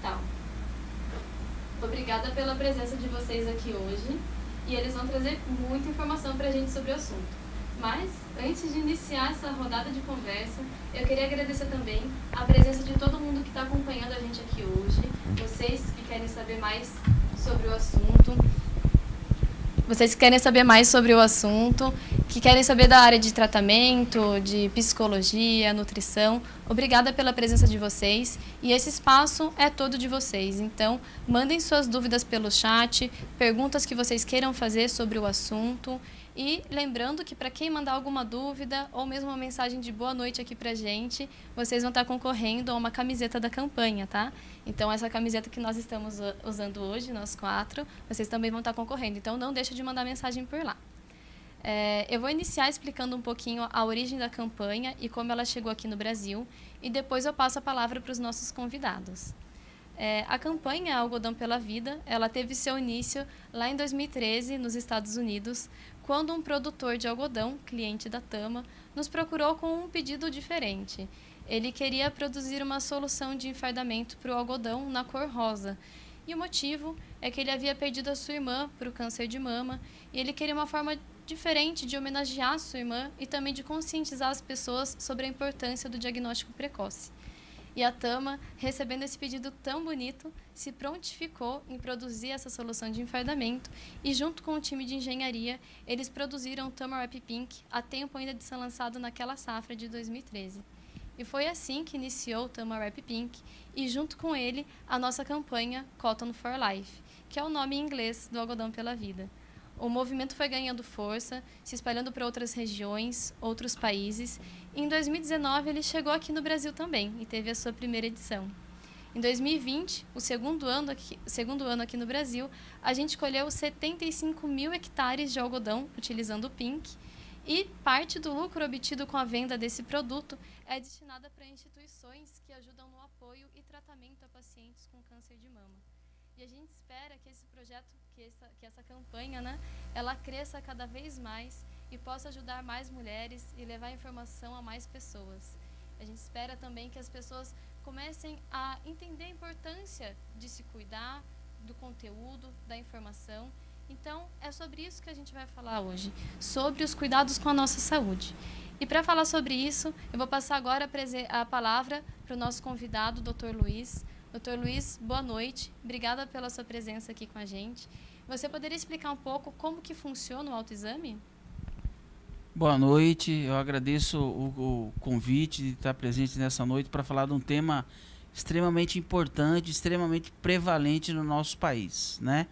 Natal. Obrigada pela presença de vocês aqui hoje, e eles vão trazer muita informação para a gente sobre o assunto. Mas, antes de iniciar essa rodada de conversa, eu queria agradecer também a presença de todo mundo que está acompanhando a gente aqui hoje, vocês que querem saber mais sobre o assunto, que querem saber da área de tratamento, de psicologia, nutrição. Obrigada pela presença de vocês, e esse espaço é todo de vocês. Então, mandem suas dúvidas pelo chat, perguntas que vocês queiram fazer sobre o assunto. E lembrando que para quem mandar alguma dúvida ou mesmo uma mensagem de boa noite aqui pra gente, vocês vão estar concorrendo a uma camiseta da campanha, tá? Então essa camiseta que nós estamos usando hoje, nós 4, vocês também vão estar concorrendo. Então não deixa de mandar mensagem por lá. Eu vou iniciar explicando um pouquinho a origem da campanha e como ela chegou aqui no Brasil, e depois eu passo a palavra para os nossos convidados. A campanha Algodão pela Vida, ela teve seu início lá em 2013, nos Estados Unidos, quando um produtor de algodão, cliente da Tama, nos procurou com um pedido diferente. Ele queria produzir uma solução de enfardamento para o algodão na cor rosa. E o motivo é que ele havia perdido a sua irmã para o câncer de mama, e ele queria uma forma diferente de homenagear a sua irmã e também de conscientizar as pessoas sobre a importância do diagnóstico precoce. E a Tama, recebendo esse pedido tão bonito, se prontificou em produzir essa solução de enfardamento, e junto com o time de engenharia, eles produziram o Tama Wrap Pink a tempo ainda de ser lançado naquela safra de 2013. E foi assim que iniciou o Tama Wrap Pink, e junto com ele a nossa campanha Cotton for Life, que é o nome em inglês do Algodão pela Vida. O movimento foi ganhando força, se espalhando para outras regiões, outros países. E em 2019, ele chegou aqui no Brasil também e teve a sua primeira edição. Em 2020, o segundo ano aqui no Brasil, a gente colheu 75 mil hectares de algodão utilizando o Pink, e parte do lucro obtido com a venda desse produto é destinada para instituições que ajudam no apoio e tratamento a pacientes com câncer de mama. E a gente espera que esse projeto, que essa campanha, né, ela cresça cada vez mais e possa ajudar mais mulheres e levar informação a mais pessoas. A gente espera também que as pessoas comecem a entender a importância de se cuidar, do conteúdo, da informação. Então, é sobre isso que a gente vai falar hoje, sobre os cuidados com a nossa saúde. E para falar sobre isso, eu vou passar agora a palavra para o nosso convidado, Dr. Luiz. Dr. Luiz, boa noite. Obrigada pela sua presença aqui com a gente. Você poderia explicar um pouco como que funciona o autoexame? Boa noite, eu agradeço o convite de estar presente nessa noite para falar de um tema extremamente importante, extremamente prevalente no nosso país, né?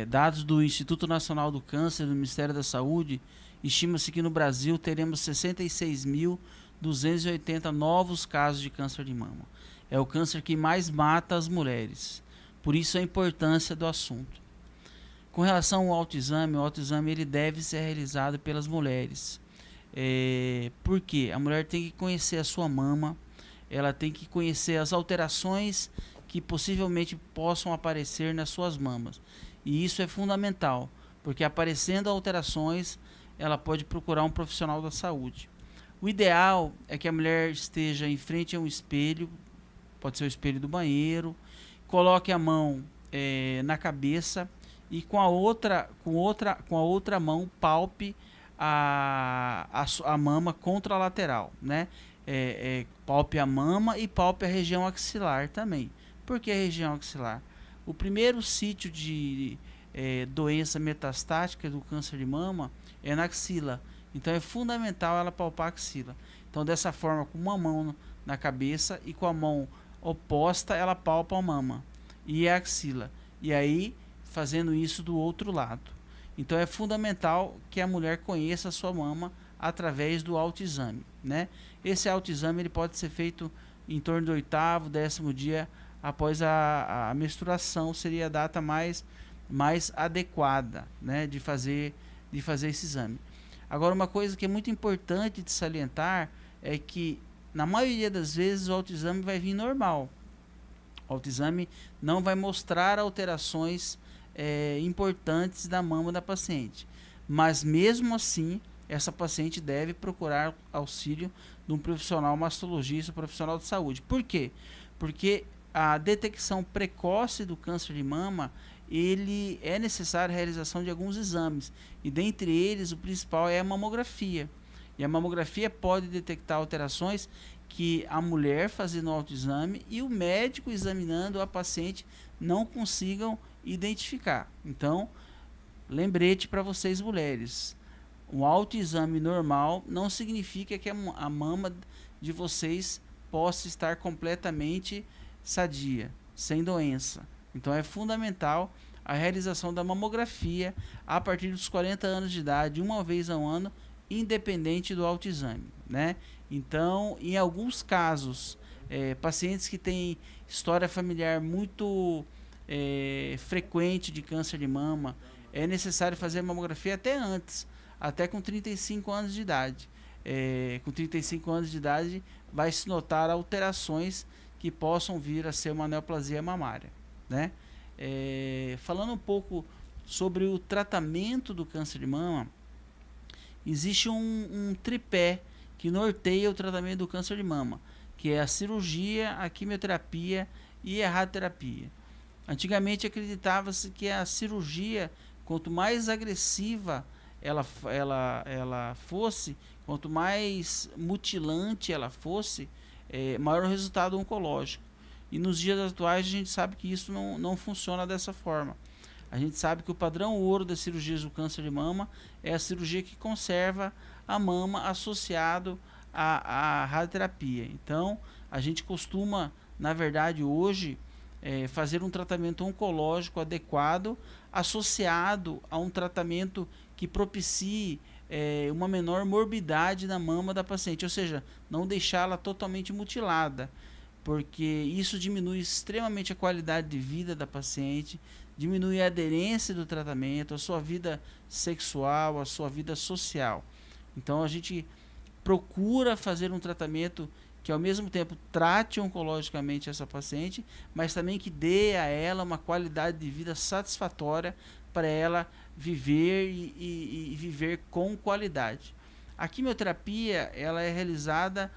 Dados do Instituto Nacional do Câncer, do Ministério da Saúde, estima-se que no Brasil teremos 66.280 novos casos de câncer de mama. É o câncer que mais mata as mulheres, por isso a importância do assunto. Com relação ao autoexame, o autoexame ele deve ser realizado pelas mulheres. Por quê? A mulher tem que conhecer a sua mama, ela tem que conhecer as alterações que possivelmente possam aparecer nas suas mamas. E isso é fundamental, porque aparecendo alterações, ela pode procurar um profissional da saúde. O ideal é que a mulher esteja em frente a um espelho, pode ser o espelho do banheiro, coloque a mão na cabeça e com a outra mão palpe a mama contralateral, né? Palpe a mama e palpe a região axilar também. Por que a região axilar? O primeiro sítio de doença metastática do câncer de mama é na axila. Então é fundamental ela palpar a axila. Então dessa forma, com uma mão na cabeça e com a mão oposta, ela palpa a mama e a axila. E aí fazendo isso do outro lado. Então é fundamental que a mulher conheça a sua mama através do autoexame, né? Esse autoexame ele pode ser feito em torno do 8º, 10º dia após a menstruação, seria a data mais adequada, né, de fazer esse exame. Agora, uma coisa que é muito importante de salientar é que na maioria das vezes o autoexame vai vir normal. O autoexame não vai mostrar alterações importantes da mama da paciente, mas mesmo assim essa paciente deve procurar auxílio de um profissional mastologista, profissional de saúde. Por quê? Porque a detecção precoce do câncer de mama, ele é necessária a realização de alguns exames, e dentre eles o principal é a mamografia. E a mamografia pode detectar alterações que a mulher fazendo o autoexame e o médico examinando a paciente não consigam identificar. Então, lembrete para vocês mulheres, um autoexame normal não significa que a mama de vocês possa estar completamente sadia, sem doença. Então é fundamental a realização da mamografia a partir dos 40 anos de idade, uma vez ao ano, independente do autoexame, né? Então, em alguns casos, pacientes que têm história familiar muito frequente de câncer de mama, é necessário fazer a mamografia até antes, até com 35 anos de idade. Com 35 anos de idade vai se notar alterações que possam vir a ser uma neoplasia mamária, né? Falando um pouco sobre o tratamento do câncer de mama, existe um tripé que norteia o tratamento do câncer de mama, que é a cirurgia, a quimioterapia e a radioterapia. Antigamente acreditava-se que a cirurgia, quanto mais agressiva ela fosse, quanto mais mutilante ela fosse, maior o resultado oncológico. E nos dias atuais a gente sabe que isso não funciona dessa forma. A gente sabe que o padrão ouro das cirurgias do câncer de mama é a cirurgia que conserva a mama associado à radioterapia. Então, a gente costuma, na verdade, hoje, fazer um tratamento oncológico adequado, associado a um tratamento que propicie uma menor morbidade na mama da paciente, ou seja, não deixá-la totalmente mutilada, porque isso diminui extremamente a qualidade de vida da paciente, diminui a aderência do tratamento, a sua vida sexual, a sua vida social. Então a gente procura fazer um tratamento que ao mesmo tempo trate oncologicamente essa paciente, mas também que dê a ela uma qualidade de vida satisfatória para ela viver e viver com qualidade. A quimioterapia ela é realizada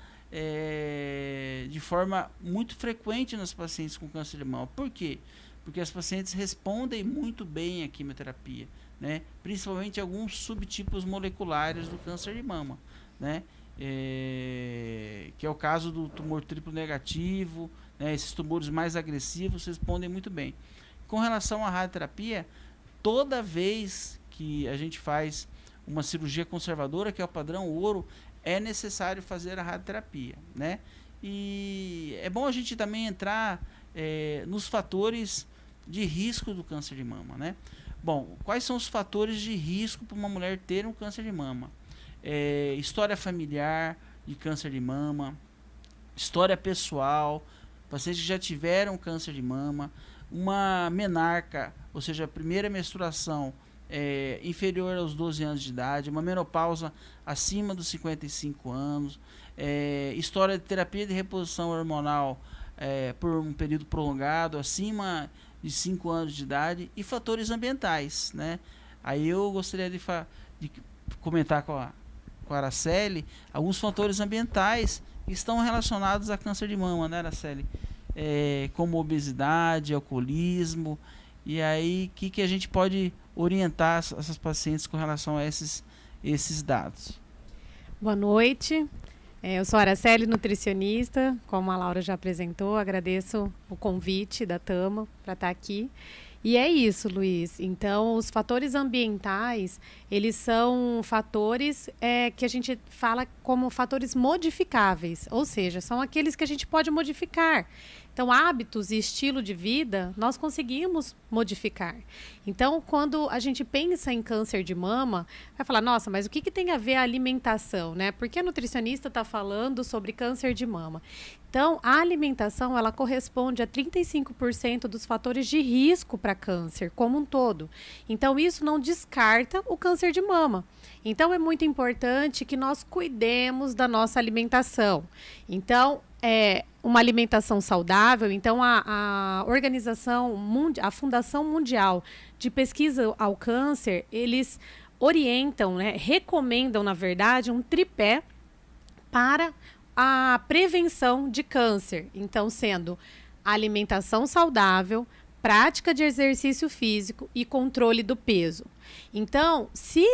de forma muito frequente nas pacientes com câncer de mama. Por quê? Porque as pacientes respondem muito bem à quimioterapia, né? Principalmente alguns subtipos moleculares do câncer de mama, né? Que é o caso do tumor triplo negativo, né? Esses tumores mais agressivos respondem muito bem. Com relação à radioterapia, toda vez que a gente faz uma cirurgia conservadora, que é o padrão ouro, é necessário fazer a radioterapia, né? E é bom a gente também entrar nos fatores de risco do câncer de mama, né? Bom, quais são os fatores de risco para uma mulher ter um câncer de mama? História familiar de câncer de mama, história pessoal, pacientes que já tiveram câncer de mama, uma menarca, ou seja, a primeira menstruação inferior aos 12 anos de idade, uma menopausa acima dos 55 anos, história de terapia de reposição hormonal por um período prolongado, acima de 5 anos de idade, e fatores ambientais, né? Aí eu gostaria de comentar com a Araceli alguns fatores ambientais que estão relacionados a câncer de mama, né, Araceli? Como obesidade, alcoolismo, e aí o que a gente pode orientar essas pacientes com relação a esses dados? Boa noite, eu sou a Araceli, nutricionista, como a Laura já apresentou, agradeço o convite da Tama para estar aqui. E é isso, Luiz. Então, os fatores ambientais, eles são fatores que a gente fala como fatores modificáveis, ou seja, são aqueles que a gente pode modificar. Então, hábitos e estilo de vida, nós conseguimos modificar. Então, quando a gente pensa em câncer de mama, vai falar, nossa, mas o que tem a ver a alimentação, né? Por que a nutricionista está falando sobre câncer de mama? Então, a alimentação, ela corresponde a 35% dos fatores de risco para câncer, como um todo. Então, isso não descarta o câncer de mama. Então, é muito importante que nós cuidemos da nossa alimentação. Então, uma alimentação saudável. Então, a a Fundação Mundial de Pesquisa ao Câncer, eles orientam, né, recomendam, na verdade, um tripé para a prevenção de câncer. Então, sendo alimentação saudável, prática de exercício físico e controle do peso. Então, se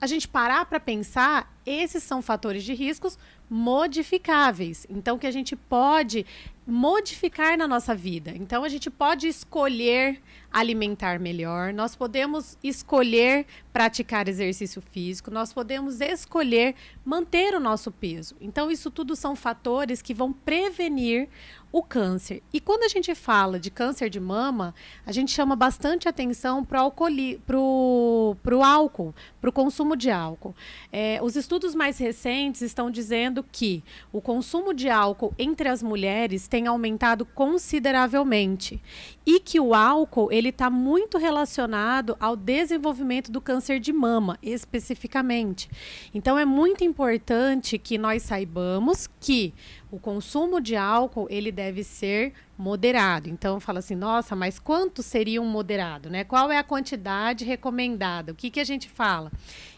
a gente parar para pensar, esses são fatores de riscos modificáveis. Então, que a gente pode modificar na nossa vida. Então, a gente pode escolher alimentar melhor, nós podemos escolher praticar exercício físico, nós podemos escolher manter o nosso peso. Então, isso tudo são fatores que vão prevenir o câncer. E quando a gente fala de câncer de mama, a gente chama bastante atenção para o álcool, para o consumo de álcool. Os estudos mais recentes estão dizendo que o consumo de álcool entre as mulheres tem aumentado consideravelmente e que o álcool ele está muito relacionado ao desenvolvimento do câncer de mama, especificamente. Então, é muito importante que nós saibamos que o consumo de álcool ele deve ser moderado. Então, fala assim, nossa, mas quanto seria um moderado, né? Qual é a quantidade recomendada? O que a gente fala?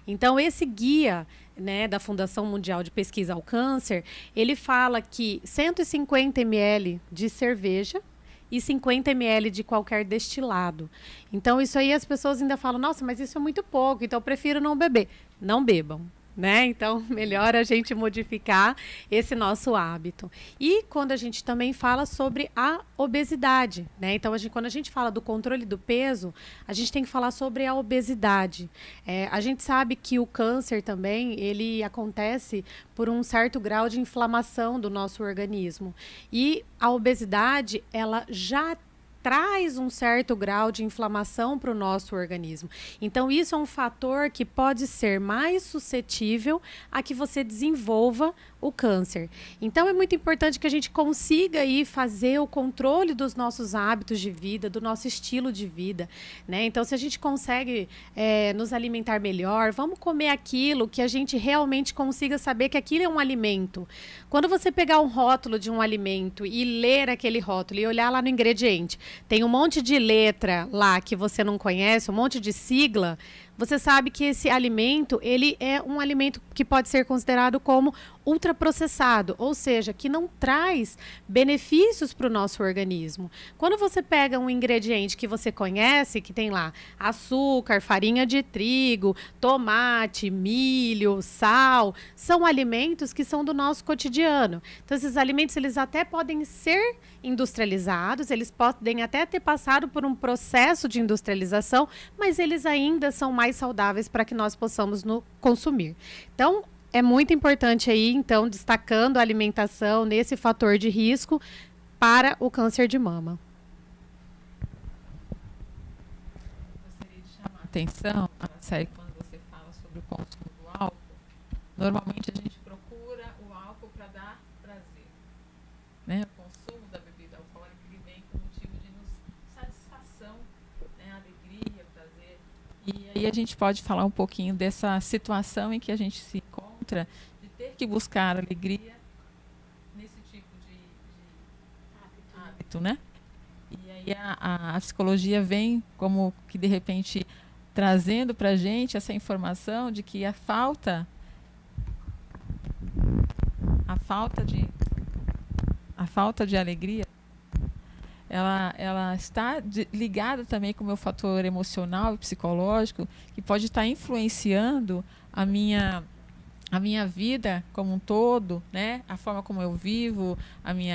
Então, esse guia, né, da Fundação Mundial de Pesquisa ao Câncer, ele fala que 150 ml de cerveja e 50 ml de qualquer destilado. Então, isso aí as pessoas ainda falam, nossa, mas isso é muito pouco, então eu prefiro não beber. Não bebam. Né? Então, melhor a gente modificar esse nosso hábito. E quando a gente também fala sobre a obesidade, né? Então, quando a gente fala do controle do peso, a gente tem que falar sobre a obesidade. A gente sabe que o câncer também, ele acontece por um certo grau de inflamação do nosso organismo. E a obesidade, ela já traz um certo grau de inflamação para o nosso organismo. Então, isso é um fator que pode ser mais suscetível a que você desenvolva o câncer. Então, é muito importante que a gente consiga aí fazer o controle dos nossos hábitos de vida, do nosso estilo de vida, né? Então, se a gente consegue nos alimentar melhor, vamos comer aquilo que a gente realmente consiga saber que aquilo é um alimento. Quando você pegar um rótulo de um alimento e ler aquele rótulo e olhar lá no ingrediente, tem um monte de letra lá que você não conhece, um monte de sigla, você sabe que esse alimento, ele é um alimento que pode ser considerado como ultraprocessado, ou seja, que não traz benefícios para o nosso organismo. Quando você pega um ingrediente que você conhece, que tem lá açúcar, farinha de trigo, tomate, milho, sal, são alimentos que são do nosso cotidiano. Então, esses alimentos, eles até podem ser industrializados, eles podem até ter passado por um processo de industrialização, mas eles ainda são mais saudáveis para que nós possamos consumir. Então, é muito importante aí, então, destacando a alimentação nesse fator de risco para o câncer de mama. Gostaria de chamar a atenção, Araceli, quando você fala sobre o consumo do álcool, normalmente a gente procura o álcool para dar prazer, né? O consumo da bebida alcoólica ele vem com motivo de satisfação, né? Alegria, prazer. E aí a gente pode falar um pouquinho dessa situação em que a gente se encontra de ter que buscar alegria nesse tipo de hábito, né? E aí a psicologia vem como que de repente trazendo para a gente essa informação de que a falta de alegria ela está ligada também com o meu fator emocional e psicológico, que pode estar influenciando a minha vida como um todo, né? A forma como eu vivo,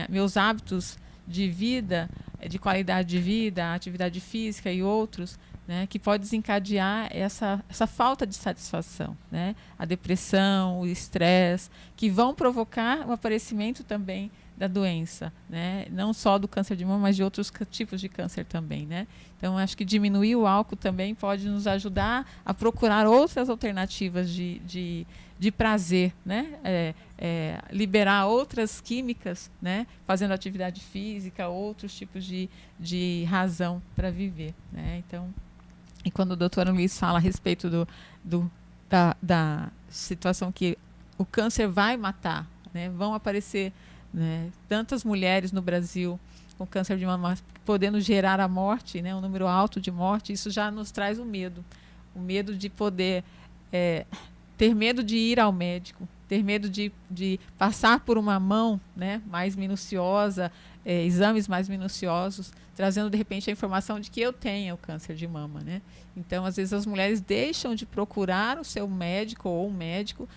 meus hábitos de vida, de qualidade de vida, a atividade física e outros, né? Que pode desencadear essa falta de satisfação, né? A depressão, o estresse, que vão provocar o aparecimento também da doença, né? Não só do câncer de mama, mas de outros tipos de câncer também, né? Então, acho que diminuir o álcool também pode nos ajudar a procurar outras alternativas de prazer, né? Liberar outras químicas, né? Fazendo atividade física, outros tipos de razão para viver, né? Então, e quando o doutor Luiz fala a respeito da situação que o câncer vai matar, né? Vão aparecer, né, tantas mulheres no Brasil com câncer de mama podendo gerar a morte, né, um número alto de morte, isso já nos traz o medo de poder ter medo de ir ao médico, ter medo de passar por uma mão, né, mais minuciosa, exames mais minuciosos, trazendo de repente a informação de que eu tenho o câncer de mama, né? Então, às vezes as mulheres deixam de procurar o seu médico ou um médico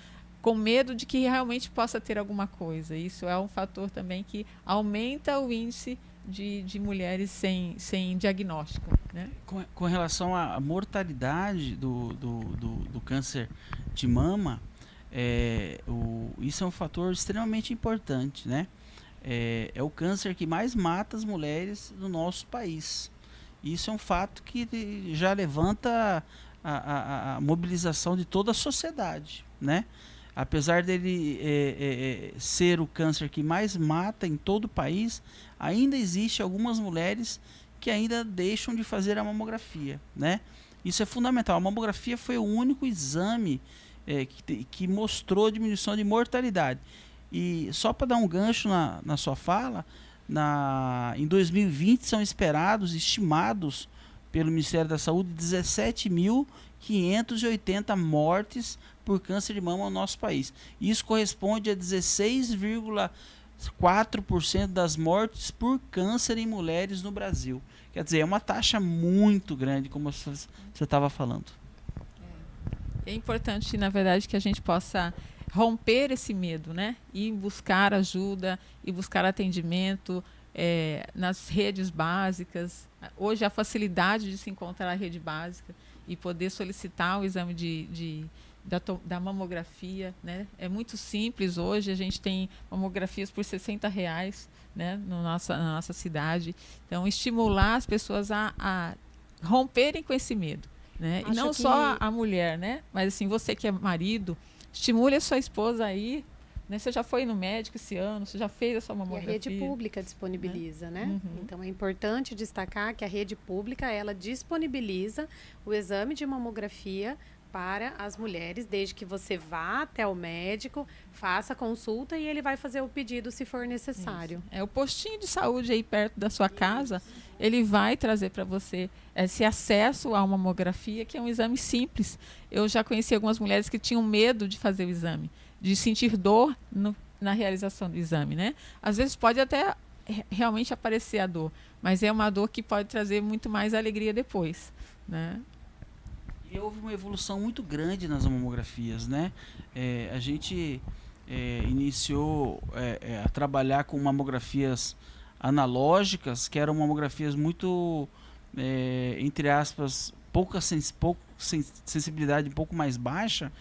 com medo de que realmente possa ter alguma coisa. Isso é um fator também que aumenta o índice de mulheres sem diagnóstico, né? Com relação à mortalidade do câncer de mama, isso é um fator extremamente importante, né? É o câncer que mais mata as mulheres no nosso país. Isso é um fato que já levanta a mobilização de toda a sociedade, né? Apesar dele ser o câncer que mais mata em todo o país, ainda existe algumas mulheres que ainda deixam de fazer a mamografia, né? Isso é fundamental. A mamografia foi o único exame que mostrou diminuição de mortalidade. E só para dar um gancho na sua fala, em 2020 são estimados pelo Ministério da Saúde 17.580 mortes por câncer de mama no nosso país. Isso corresponde a 16,4% das mortes por câncer em mulheres no Brasil. Quer dizer, é uma taxa muito grande, como você estava falando. É importante, na verdade, que a gente possa romper esse medo, né? E buscar ajuda, e buscar atendimento nas redes básicas. Hoje, a facilidade de se encontrar a rede básica e poder solicitar o exame da mamografia, né? É muito simples hoje, a gente tem mamografias por R$60, né? Na nossa cidade. Então, estimular as pessoas a romperem com esse medo, né? E não só a mulher, né? Mas assim, você que é marido, estimule a sua esposa aí, né? Você já foi no médico esse ano, você já fez a sua mamografia. E a rede pública disponibiliza, né? Uhum. Então é importante destacar que a rede pública, ela disponibiliza o exame de mamografia para as mulheres, desde que você vá até o médico, faça a consulta e ele vai fazer o pedido se for necessário. O postinho de saúde aí perto da sua casa, ele vai trazer para você esse acesso a uma mamografia, que é um exame simples. Eu já conheci algumas mulheres que tinham medo de fazer o exame, de sentir dor na realização do exame, né? Às vezes pode até realmente aparecer a dor, mas é uma dor que pode trazer muito mais alegria depois, né? E houve uma evolução muito grande nas mamografias, né? A gente iniciou a trabalhar com mamografias analógicas, que eram mamografias muito, entre aspas, sensibilidade um pouco mais baixa,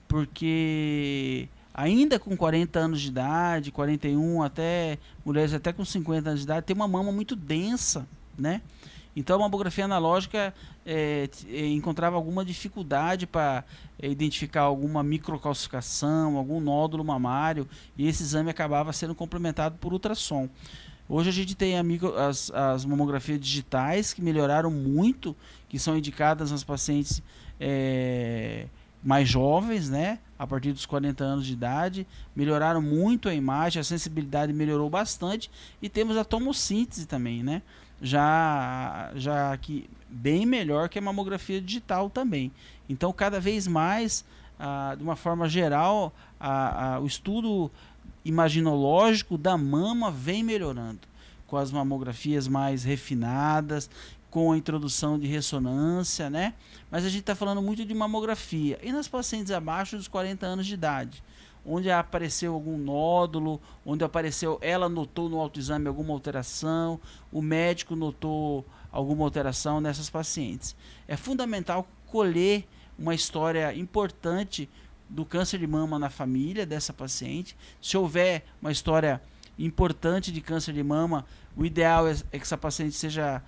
porque ainda com 40 anos de idade, 41, até mulheres até com 50 anos de idade, tem uma mama muito densa, né? Então a mamografia analógica encontrava alguma dificuldade para identificar alguma microcalcificação, algum nódulo mamário, e esse exame acabava sendo complementado por ultrassom. Hoje a gente tem as mamografias digitais que melhoraram muito, que são indicadas nas pacientes mais jovens, né? A partir dos 40 anos de idade, melhoraram muito a imagem, a sensibilidade melhorou bastante, e temos a tomossíntese também, né? Já que bem melhor que a mamografia digital também. Então, cada vez mais, de uma forma geral, o estudo imaginológico da mama vem melhorando, com as mamografias mais refinadas, com a introdução de ressonância, né? Mas a gente está falando muito de mamografia. E nas pacientes abaixo dos 40 anos de idade, onde apareceu algum nódulo, onde ela notou no autoexame alguma alteração, o médico notou alguma alteração nessas pacientes. É fundamental colher uma história importante do câncer de mama na família dessa paciente. Se houver uma história importante de câncer de mama, o ideal é que essa paciente seja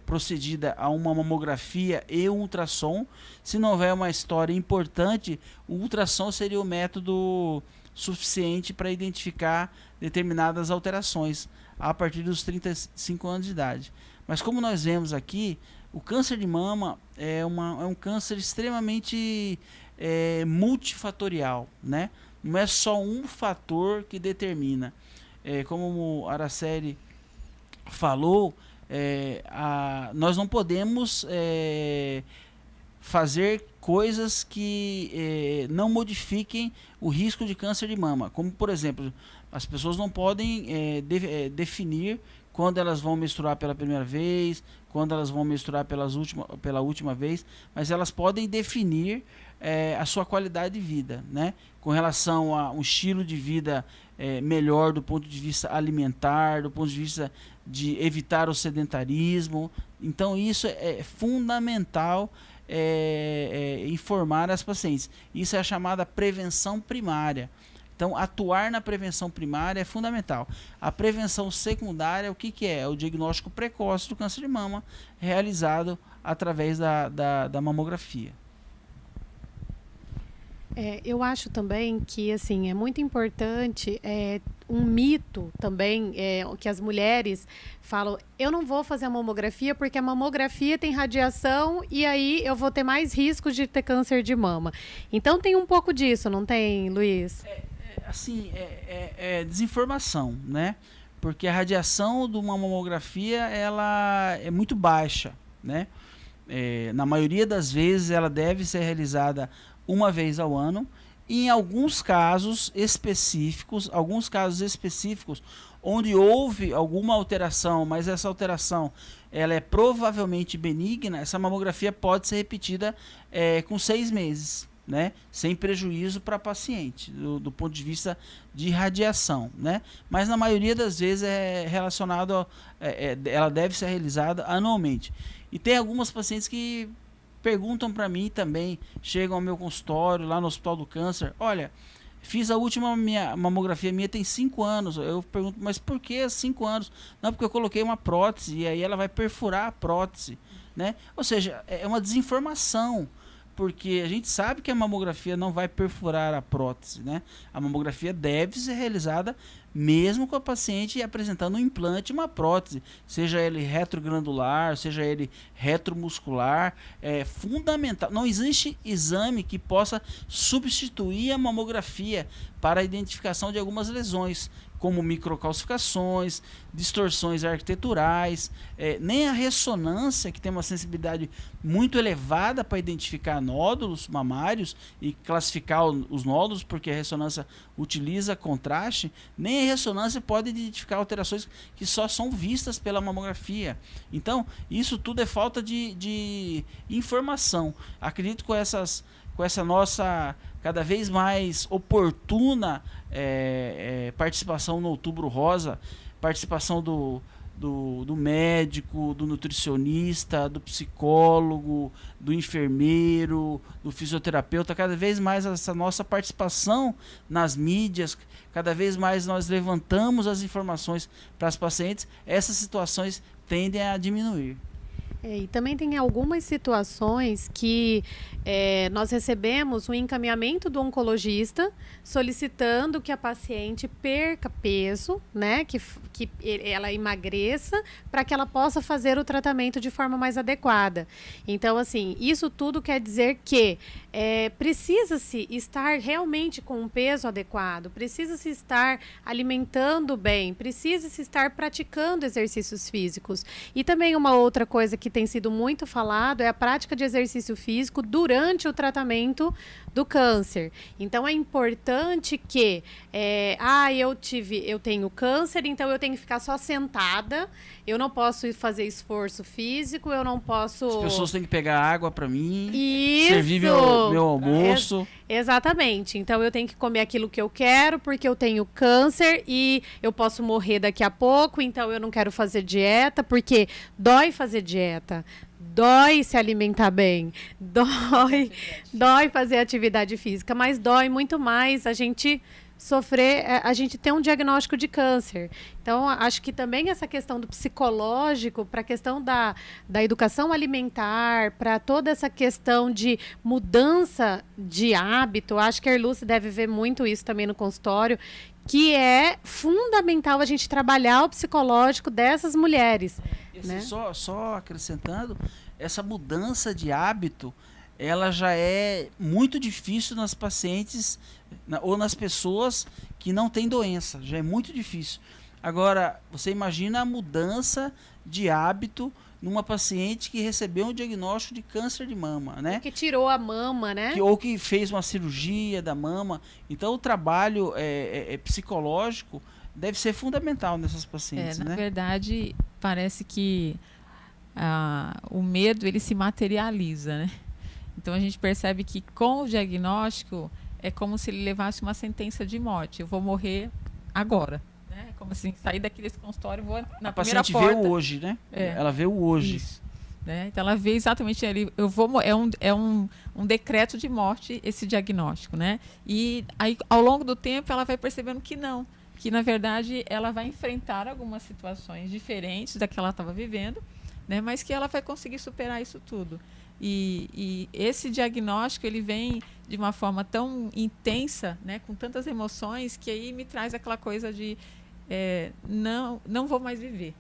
procedida a uma mamografia e um ultrassom. Se não houver uma história importante, o ultrassom seria o método suficiente para identificar determinadas alterações a partir dos 35 anos de idade. Mas como nós vemos aqui, o câncer de mama é um câncer extremamente multifatorial, né? Não é só um fator que determina. Como a Araceli falou, nós não podemos fazer coisas que não modifiquem o risco de câncer de mama. Como, por exemplo, as pessoas não podem definir quando elas vão menstruar pela primeira vez, quando elas vão menstruar pela última vez, mas elas podem definir a sua qualidade de vida, né? Com relação a um estilo de vida melhor do ponto de vista alimentar, do ponto de vista de evitar o sedentarismo. Então isso é fundamental informar as pacientes. Isso é a chamada prevenção primária. Então, atuar na prevenção primária é fundamental. A prevenção secundária, o que é? É o diagnóstico precoce do câncer de mama, realizado através da mamografia. Eu acho também que assim, é muito importante um mito também, que as mulheres falam, eu não vou fazer a mamografia porque a mamografia tem radiação e aí eu vou ter mais risco de ter câncer de mama. Então tem um pouco disso, não tem, Luiz? Assim, desinformação, né? Porque a radiação de uma mamografia, ela é muito baixa, né? Na maioria das vezes ela deve ser realizada uma vez ao ano. E em alguns casos específicos, onde houve alguma alteração, mas essa alteração ela é provavelmente benigna, essa mamografia pode ser repetida com 6 meses. Né? Sem prejuízo para a paciente, do ponto de vista de radiação, né? Mas na maioria das vezes é relacionado, ela deve ser realizada anualmente. E tem algumas pacientes que perguntam para mim também, chegam ao meu consultório, lá no Hospital do Câncer, olha, fiz a última mamografia minha tem 5 anos, eu pergunto, mas por que 5 anos? Não, porque eu coloquei uma prótese e aí ela vai perfurar a prótese, né? Ou seja, é uma desinformação, porque a gente sabe que a mamografia não vai perfurar a prótese, né? A mamografia deve ser realizada mesmo com a paciente apresentando um implante, uma prótese, seja ele retrogranular, seja ele retromuscular, é fundamental. Não existe exame que possa substituir a mamografia para a identificação de algumas lesões, como microcalcificações, distorções arquiteturais, nem a ressonância, que tem uma sensibilidade muito elevada para identificar nódulos mamários e classificar os nódulos, porque a ressonância utiliza contraste, nem a ressonância pode identificar alterações que só são vistas pela mamografia. Então, isso tudo é falta de informação. Acredito que com essa nossa cada vez mais oportuna participação no Outubro Rosa, participação do médico, do nutricionista, do psicólogo, do enfermeiro, do fisioterapeuta, cada vez mais essa nossa participação nas mídias, cada vez mais nós levantamos as informações para as pacientes, essas situações tendem a diminuir. E também tem algumas situações que nós recebemos um encaminhamento do oncologista solicitando que a paciente perca peso, né, que ela emagreça para que ela possa fazer o tratamento de forma mais adequada. Então, assim, isso tudo quer dizer que precisa-se estar realmente com um peso adequado, precisa-se estar alimentando bem, precisa-se estar praticando exercícios físicos. E também uma outra coisa que tem sido muito falado é a prática de exercício físico durante o tratamento do câncer. Então é importante que eu tenho câncer, então eu tenho que ficar só sentada, eu não posso fazer esforço físico, eu não posso... As pessoas têm que pegar água para mim, Isso. servir meu almoço. Exatamente. Então eu tenho que comer aquilo que eu quero porque eu tenho câncer e eu posso morrer daqui a pouco, então eu não quero fazer dieta porque dói fazer dieta. Dói se alimentar bem, dói fazer atividade física, mas dói muito mais a gente sofrer, a gente ter um diagnóstico de câncer. Então, acho que também essa questão do psicológico, para a questão da educação alimentar, para toda essa questão de mudança de hábito, acho que a Erluce deve ver muito isso também no consultório, que é fundamental a gente trabalhar o psicológico dessas mulheres. Né? Só acrescentando, essa mudança de hábito, ela já é muito difícil nas pacientes ou nas pessoas que não têm doença, já é muito difícil. Agora, você imagina a mudança de hábito numa paciente que recebeu um diagnóstico de câncer de mama, né? Que tirou a mama, né? Ou que fez uma cirurgia da mama. Então, o trabalho psicológico deve ser fundamental nessas pacientes, Na né? verdade, parece que o medo, ele se materializa, né? Então, a gente percebe que com o diagnóstico é como se ele levasse uma sentença de morte. Eu vou morrer agora. Né? Como assim, sair daqui desse consultório e vou na A primeira paciente porta. vê o hoje, né? Ela vê o hoje. Isso, né? Então, ela vê exatamente ali. É um decreto de morte esse diagnóstico, né? E aí, ao longo do tempo, ela vai percebendo que não. Que, na verdade, ela vai enfrentar algumas situações diferentes da que ela estava vivendo, né? Mas que ela vai conseguir superar isso tudo. E esse diagnóstico, ele vem de uma forma tão intensa, né? Com tantas emoções, que aí me traz aquela coisa de não vou mais viver.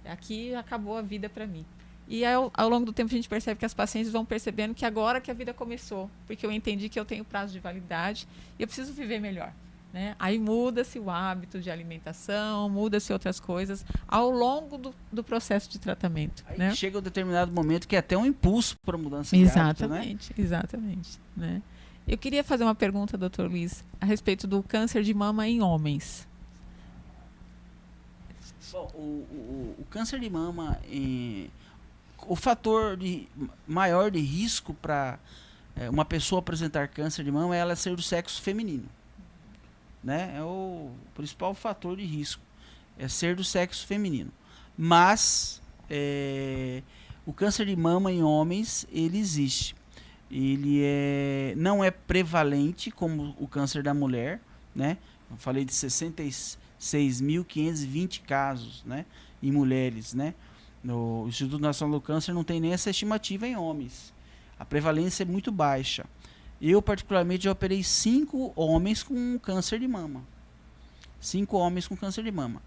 Aqui acabou a vida para mim. E ao longo do tempo a gente percebe que as pacientes vão percebendo que agora que a vida começou, porque eu entendi que eu tenho prazo de validade e eu preciso viver melhor. Né? Aí muda-se o hábito de alimentação, muda-se outras coisas ao longo do processo de tratamento. Aí né? chega um determinado momento que é até um impulso para mudança de hábito, né? Exatamente. Né? Eu queria fazer uma pergunta, doutor Luiz, a respeito do câncer de mama em homens. Bom, o câncer de mama, o fator maior de risco para uma pessoa apresentar câncer de mama é ela ser do sexo feminino. Né? É o principal fator de risco, é ser do sexo feminino. Mas o câncer de mama em homens, ele existe. Ele não é prevalente como o câncer da mulher, né? Eu falei de 66.520 casos, né? Em mulheres, né? No Instituto Nacional do Câncer não tem nem essa estimativa em homens. A prevalência é muito baixa. Eu, particularmente, já operei 5 homens com câncer de mama. 5 homens com câncer de mama.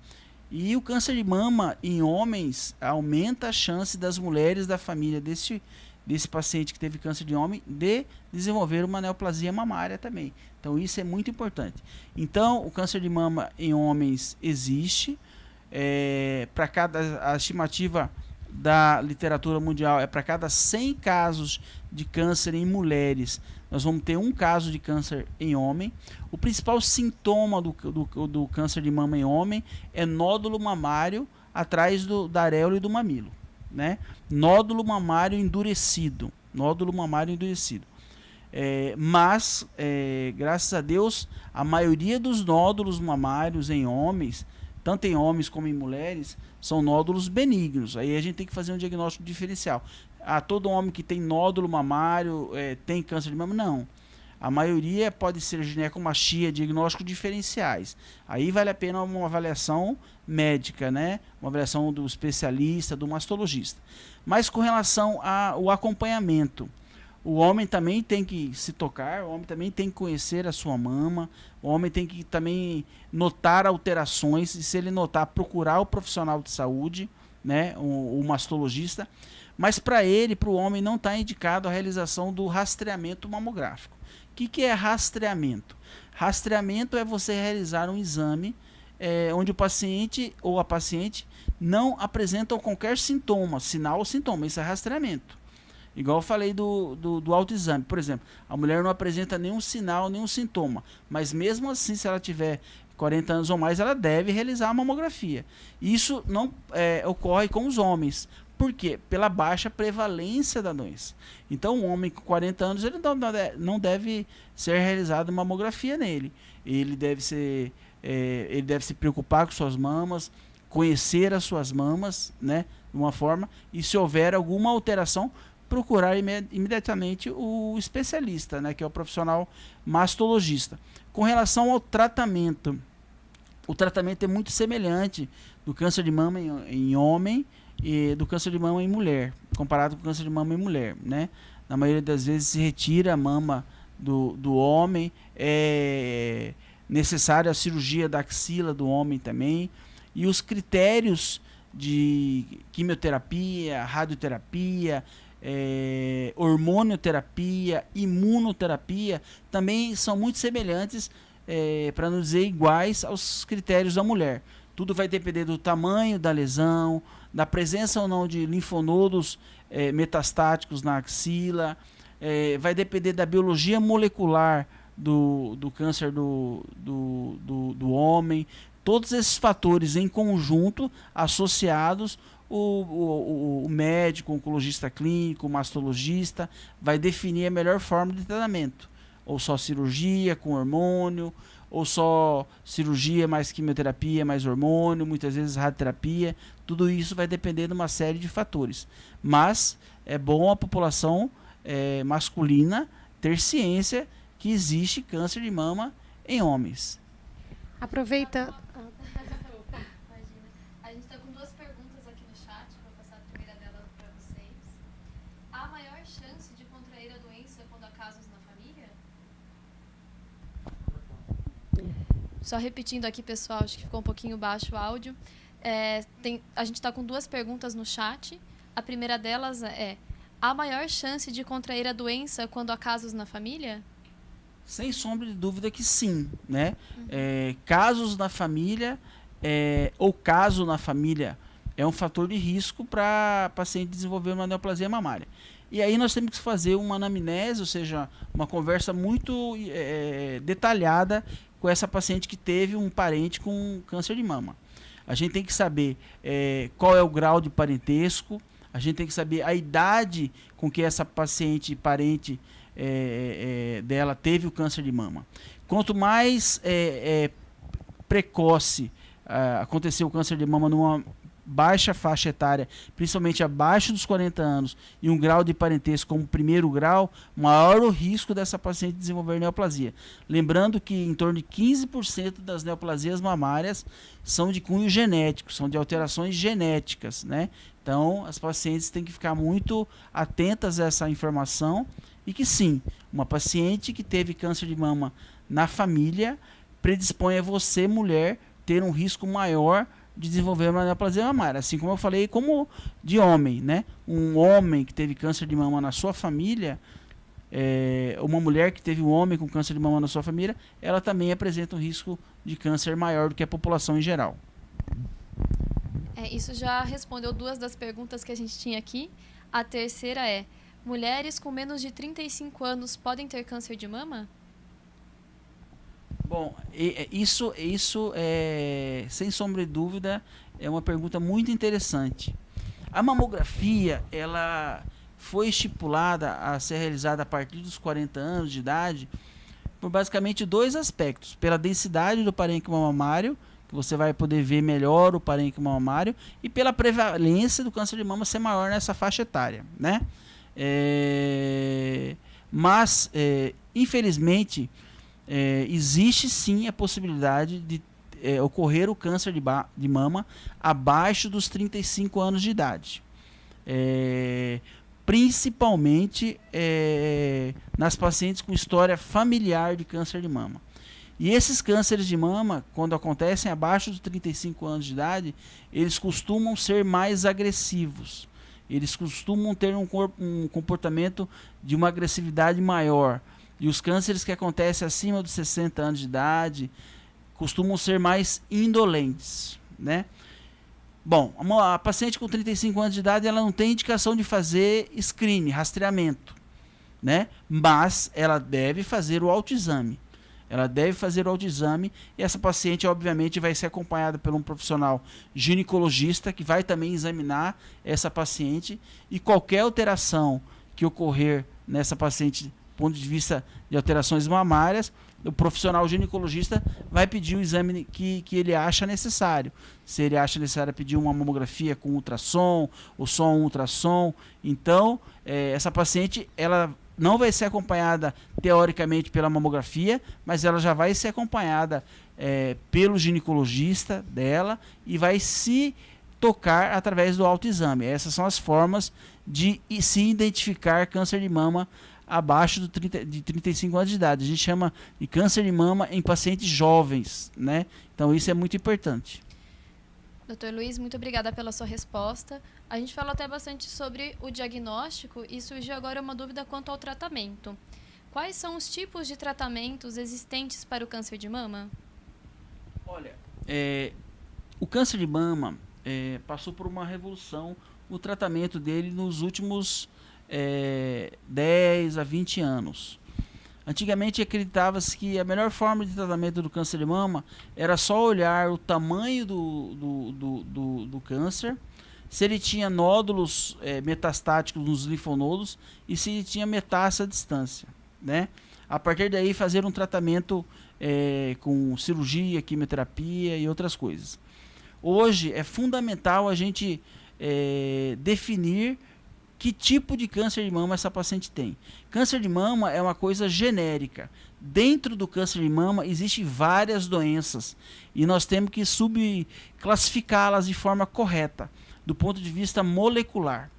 E o câncer de mama em homens aumenta a chance das mulheres da família desse paciente que teve câncer de homem de desenvolver uma neoplasia mamária também. Então, isso é muito importante. Então, o câncer de mama em homens existe. A estimativa da literatura mundial é para cada 100 casos de câncer em mulheres, nós vamos ter um caso de câncer em homem. O principal sintoma do câncer de mama em homem é nódulo mamário atrás da areola e do mamilo, né? Nódulo mamário endurecido. Mas, graças a Deus, a maioria dos nódulos mamários em homens, tanto em homens como em mulheres, são nódulos benignos. Aí a gente tem que fazer um diagnóstico diferencial. Todo homem que tem nódulo mamário tem câncer de mama? Não. A maioria pode ser ginecomastia, diagnósticos diferenciais. Aí vale a pena uma avaliação médica, né? Uma avaliação do especialista, do mastologista. Mas com relação ao acompanhamento, o homem também tem que se tocar, o homem também tem que conhecer a sua mama, o homem tem que também notar alterações, e se ele notar, procurar o profissional de saúde, né? O mastologista. Mas para o homem não está indicado a realização do rastreamento mamográfico. O que é rastreamento? Rastreamento é você realizar um exame onde o paciente ou a paciente não apresentam qualquer sintoma, sinal ou sintoma. Isso é rastreamento. Igual eu falei do autoexame. Por exemplo, a mulher não apresenta nenhum sinal, nenhum sintoma. Mas mesmo assim, se ela tiver 40 anos ou mais, ela deve realizar a mamografia. Isso não ocorre com os homens. Por quê? Pela baixa prevalência da doença. Então, um homem com 40 anos, ele não deve ser realizada uma mamografia nele. Ele deve se preocupar com suas mamas, conhecer as suas mamas, né, de uma forma, e se houver alguma alteração, procurar imediatamente o especialista, né, que é o profissional mastologista. Com relação ao tratamento, o tratamento é muito semelhante do câncer de mama em homem e do câncer de mama em mulher, comparado com o câncer de mama em mulher, né? Na maioria das vezes se retira a mama do homem, é necessária a cirurgia da axila do homem também, e os critérios de quimioterapia, radioterapia, hormonioterapia, imunoterapia também são muito semelhantes, para não dizer iguais aos critérios da mulher. Tudo vai depender do tamanho da lesão, da presença ou não de linfonodos metastáticos na axila, vai depender da biologia molecular do câncer do homem. Todos esses fatores em conjunto, associados, o médico, o oncologista clínico, o mastologista, vai definir a melhor forma de tratamento. Ou só cirurgia com hormônio, ou só cirurgia mais quimioterapia, mais hormônio, muitas vezes radioterapia. Tudo isso vai depender de uma série de fatores. Mas é bom a população masculina ter ciência que existe câncer de mama em homens. Aproveita. A gente está com 2 perguntas aqui no chat, vou passar a primeira delas para vocês. Há maior chance de contrair a doença quando há casos na família? Só repetindo aqui, pessoal, acho que ficou um pouquinho baixo o áudio. A gente está com 2 perguntas no chat. A primeira delas é: há maior chance de contrair a doença quando há casos na família? Sem sombra de dúvida que sim, né? Casos na família ou caso na família é um fator de risco para paciente desenvolver uma neoplasia mamária. E aí nós temos que fazer uma anamnese, ou seja, uma conversa muito detalhada com essa paciente que teve um parente com câncer de mama. A gente tem que saber qual é o grau de parentesco, a gente tem que saber a idade com que essa paciente parente dela teve o câncer de mama. Quanto mais precoce aconteceu o câncer de mama numa baixa faixa etária, principalmente abaixo dos 40 anos, e um grau de parentesco como primeiro grau, maior o risco dessa paciente desenvolver neoplasia. Lembrando que em torno de 15% das neoplasias mamárias são de cunho genético, são de alterações genéticas, né? Então, as pacientes têm que ficar muito atentas a essa informação e que sim, uma paciente que teve câncer de mama na família predispõe a você, mulher, ter um risco maior de desenvolver uma neoplasia mamária, assim como eu falei, como de homem, né? Um homem que teve câncer de mama na sua família, uma mulher que teve um homem com câncer de mama na sua família, ela também apresenta um risco de câncer maior do que a população em geral. Isso já respondeu 2 das perguntas que a gente tinha aqui. A terceira é: mulheres com menos de 35 anos podem ter câncer de mama? Bom, isso sem sombra de dúvida, é uma pergunta muito interessante. A mamografia, ela foi estipulada a ser realizada a partir dos 40 anos de idade por basicamente 2 aspectos. Pela densidade do parênquima mamário, que você vai poder ver melhor o parênquima mamário, e pela prevalência do câncer de mama ser maior nessa faixa etária, né? Mas, infelizmente, existe sim a possibilidade de ocorrer o câncer de mama abaixo dos 35 anos de idade. Principalmente nas pacientes com história familiar de câncer de mama. E esses cânceres de mama, quando acontecem abaixo dos 35 anos de idade, eles costumam ser mais agressivos. Eles costumam ter um comportamento de uma agressividade maior. E os cânceres que acontecem acima dos 60 anos de idade costumam ser mais indolentes, né? Bom, a paciente com 35 anos de idade, ela não tem indicação de fazer screening, rastreamento, né? Mas ela deve fazer o autoexame. Ela deve fazer o autoexame e essa paciente, obviamente, vai ser acompanhada por um profissional ginecologista que vai também examinar essa paciente, e qualquer alteração que ocorrer nessa paciente do ponto de vista de alterações mamárias, o profissional ginecologista vai pedir o exame que ele acha necessário. Se ele acha necessário pedir uma mamografia com ultrassom ou só um ultrassom, então essa paciente ela não vai ser acompanhada teoricamente pela mamografia, mas ela já vai ser acompanhada pelo ginecologista dela e vai se tocar através do autoexame. Essas são as formas de se identificar câncer de mama abaixo de 35 anos de idade. A gente chama de câncer de mama em pacientes jovens, né? Então isso é muito importante. Dr. Luiz, muito obrigada pela sua resposta. A gente falou até bastante sobre o diagnóstico e surgiu agora uma dúvida quanto ao tratamento. Quais são os tipos de tratamentos existentes para o câncer de mama? Olha, o câncer de mama passou por uma revolução, o tratamento dele nos últimos 10 a 20 anos. Antigamente acreditava-se que a melhor forma de tratamento do câncer de mama era só olhar o tamanho do câncer, se ele tinha nódulos metastáticos nos linfonodos e se ele tinha metástase à distância, né? A partir daí fazer um tratamento com cirurgia, quimioterapia e outras coisas. Hoje é fundamental a gente definir que tipo de câncer de mama essa paciente tem. Câncer de mama é uma coisa genérica. Dentro do câncer de mama existem várias doenças e nós temos que subclassificá-las de forma correta, do ponto de vista molecular.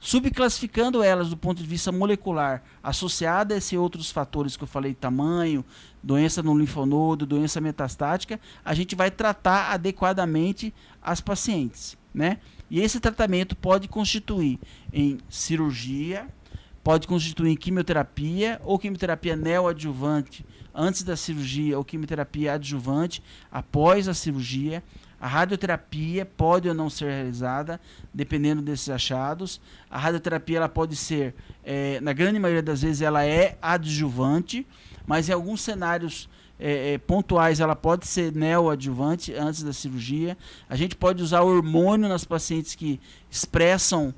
Subclassificando elas do ponto de vista molecular, associada a esses outros fatores que eu falei, tamanho, doença no linfonodo, doença metastática, a gente vai tratar adequadamente as pacientes, né? E esse tratamento pode constituir em cirurgia, pode constituir em quimioterapia ou quimioterapia neoadjuvante antes da cirurgia ou quimioterapia adjuvante após a cirurgia. A radioterapia pode ou não ser realizada, dependendo desses achados. A radioterapia ela pode ser, na grande maioria das vezes, ela é adjuvante, mas em alguns cenários pontuais ela pode ser neoadjuvante antes da cirurgia. A gente pode usar hormônio nas pacientes que expressam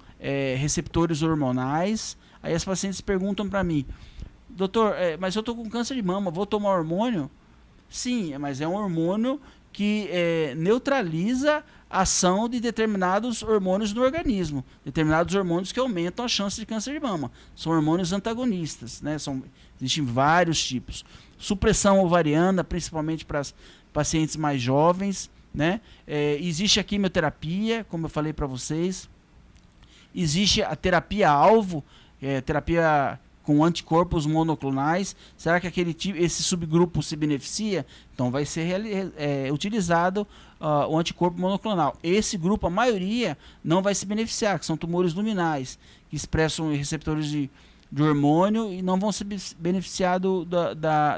receptores hormonais. Aí as pacientes perguntam para mim, doutor, mas eu estou com câncer de mama, vou tomar hormônio? Sim, mas é um hormônio que neutraliza a ação de determinados hormônios no organismo, determinados hormônios que aumentam a chance de câncer de mama. São hormônios antagonistas, né? Existem vários tipos. Supressão ovariana, principalmente para as pacientes mais jovens, né? Existe a quimioterapia, como eu falei para vocês. Existe a terapia-alvo, terapia com anticorpos monoclonais. Será que esse subgrupo se beneficia? Então vai ser utilizado o anticorpo monoclonal. Esse grupo, a maioria, não vai se beneficiar, que são tumores luminais, que expressam receptores de hormônio e não vão se beneficiar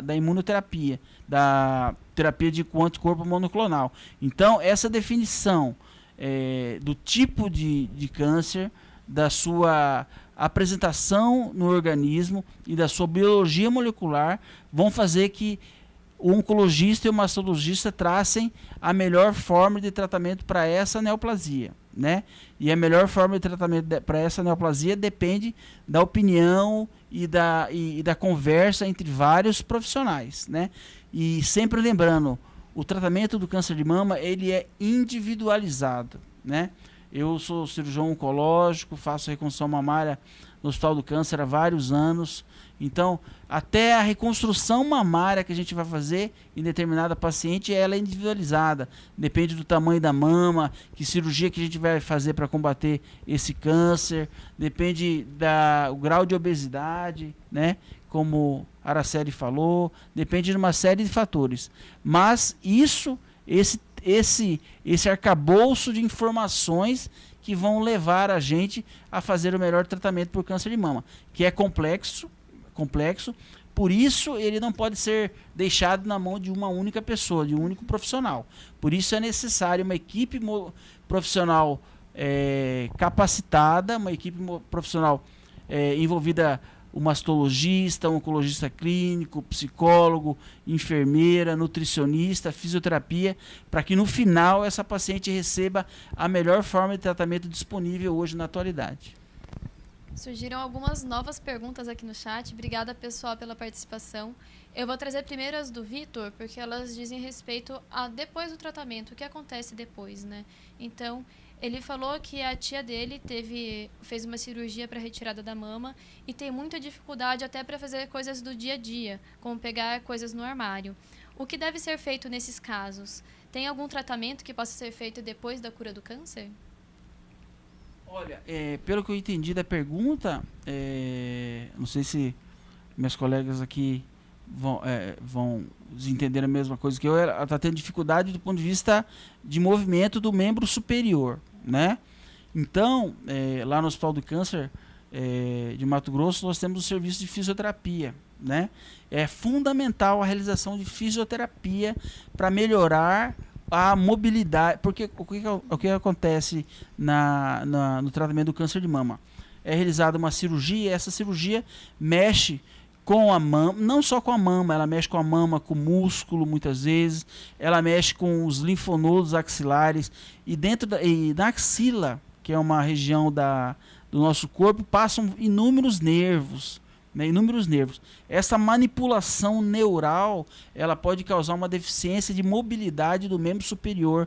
da imunoterapia, da terapia com anticorpo monoclonal. Então, essa definição do tipo de câncer, da sua apresentação no organismo e da sua biologia molecular vão fazer que o oncologista e o mastologista tracem a melhor forma de tratamento para essa neoplasia, né? E a melhor forma de tratamento para essa neoplasia depende da opinião e da conversa entre vários profissionais, né? E sempre lembrando, o tratamento do câncer de mama ele é individualizado, né? Eu sou cirurgião oncológico, faço reconstrução mamária no Hospital do Câncer há vários anos. Então, até a reconstrução mamária que a gente vai fazer em determinada paciente, ela é individualizada. Depende do tamanho da mama, que cirurgia que a gente vai fazer para combater esse câncer. Depende do grau de obesidade, né? Como a Araceli falou. Depende de uma série de fatores. Mas esse arcabouço de informações que vão levar a gente a fazer o melhor tratamento por câncer de mama, que é complexo, por isso ele não pode ser deixado na mão de uma única pessoa, de um único profissional. Por isso é necessário uma equipe profissional capacitada, uma equipe profissional envolvida, um mastologista, um oncologista clínico, psicólogo, enfermeira, nutricionista, fisioterapia, para que no final essa paciente receba a melhor forma de tratamento disponível hoje na atualidade. Surgiram algumas novas perguntas aqui no chat. Obrigada, pessoal, pela participação. Eu vou trazer primeiro as do Vitor, porque elas dizem respeito a depois do tratamento, o que acontece depois, né? Então, ele falou que a tia dele fez uma cirurgia para retirada da mama e tem muita dificuldade até para fazer coisas do dia a dia, como pegar coisas no armário. O que deve ser feito nesses casos? Tem algum tratamento que possa ser feito depois da cura do câncer? Olha, pelo que eu entendi da pergunta, não sei se meus colegas aqui vão entender a mesma coisa que eu, ela está tendo dificuldade do ponto de vista de movimento do membro superior, né? Então, lá no Hospital do Câncer de Mato Grosso, nós temos o serviço de fisioterapia, né? É fundamental a realização de fisioterapia para melhorar a mobilidade, porque o que acontece no tratamento do câncer de mama? É realizada uma cirurgia, e essa cirurgia mexe com a mama, não só com a mama, ela mexe com a mama, com o músculo muitas vezes, ela mexe com os linfonodos axilares, e na axila, que é uma região do nosso corpo, passam inúmeros nervos, né, inúmeros nervos. Essa manipulação neural, ela pode causar uma deficiência de mobilidade do membro superior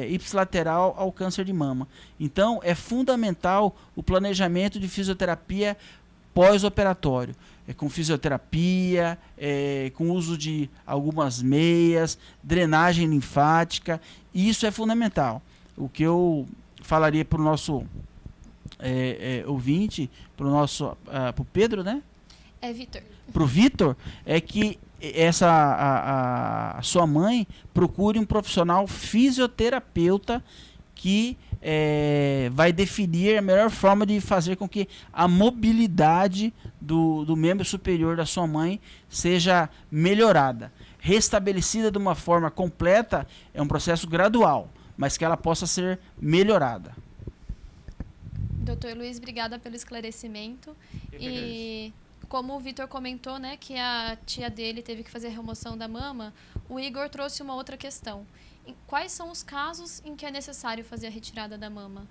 ipsilateral ao câncer de mama. Então, é fundamental o planejamento de fisioterapia pós-operatório, com fisioterapia, com uso de algumas meias, drenagem linfática, isso é fundamental. O que eu falaria para o nosso ouvinte, para o Pedro, né? É Vitor. Para o Vitor, é que a sua mãe procure um profissional fisioterapeuta que vai definir a melhor forma de fazer com que a mobilidade do membro superior da sua mãe seja melhorada. Restabelecida de uma forma completa é um processo gradual, mas que ela possa ser melhorada. Doutor Luiz, obrigada pelo esclarecimento. E como o Vitor comentou, né, que a tia dele teve que fazer a remoção da mama, o Igor trouxe uma outra questão. Quais são os casos em que é necessário fazer a retirada da mama?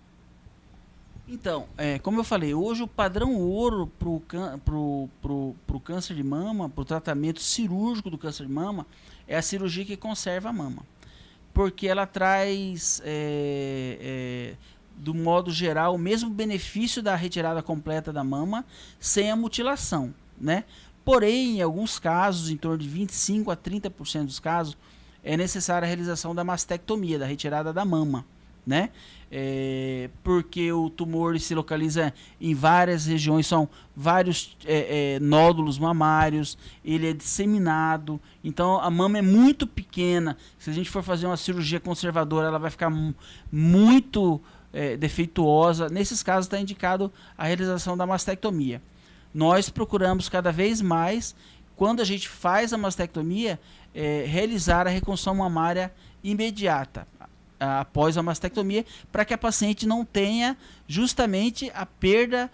Então, como eu falei, hoje o padrão ouro pro câncer de mama, para o tratamento cirúrgico do câncer de mama, é a cirurgia que conserva a mama. Porque ela traz, do modo geral, o mesmo benefício da retirada completa da mama sem a mutilação, né? Porém, em alguns casos, em torno de 25% a 30% dos casos, é necessária a realização da mastectomia, da retirada da mama, né? Porque o tumor se localiza em várias regiões, são vários nódulos mamários, ele é disseminado, então a mama é muito pequena. Se a gente for fazer uma cirurgia conservadora, ela vai ficar muito defeituosa. Nesses casos está indicado a realização da mastectomia. Nós procuramos cada vez mais, quando a gente faz a mastectomia, realizar a reconstrução mamária imediata após a mastectomia, para que a paciente não tenha justamente a perda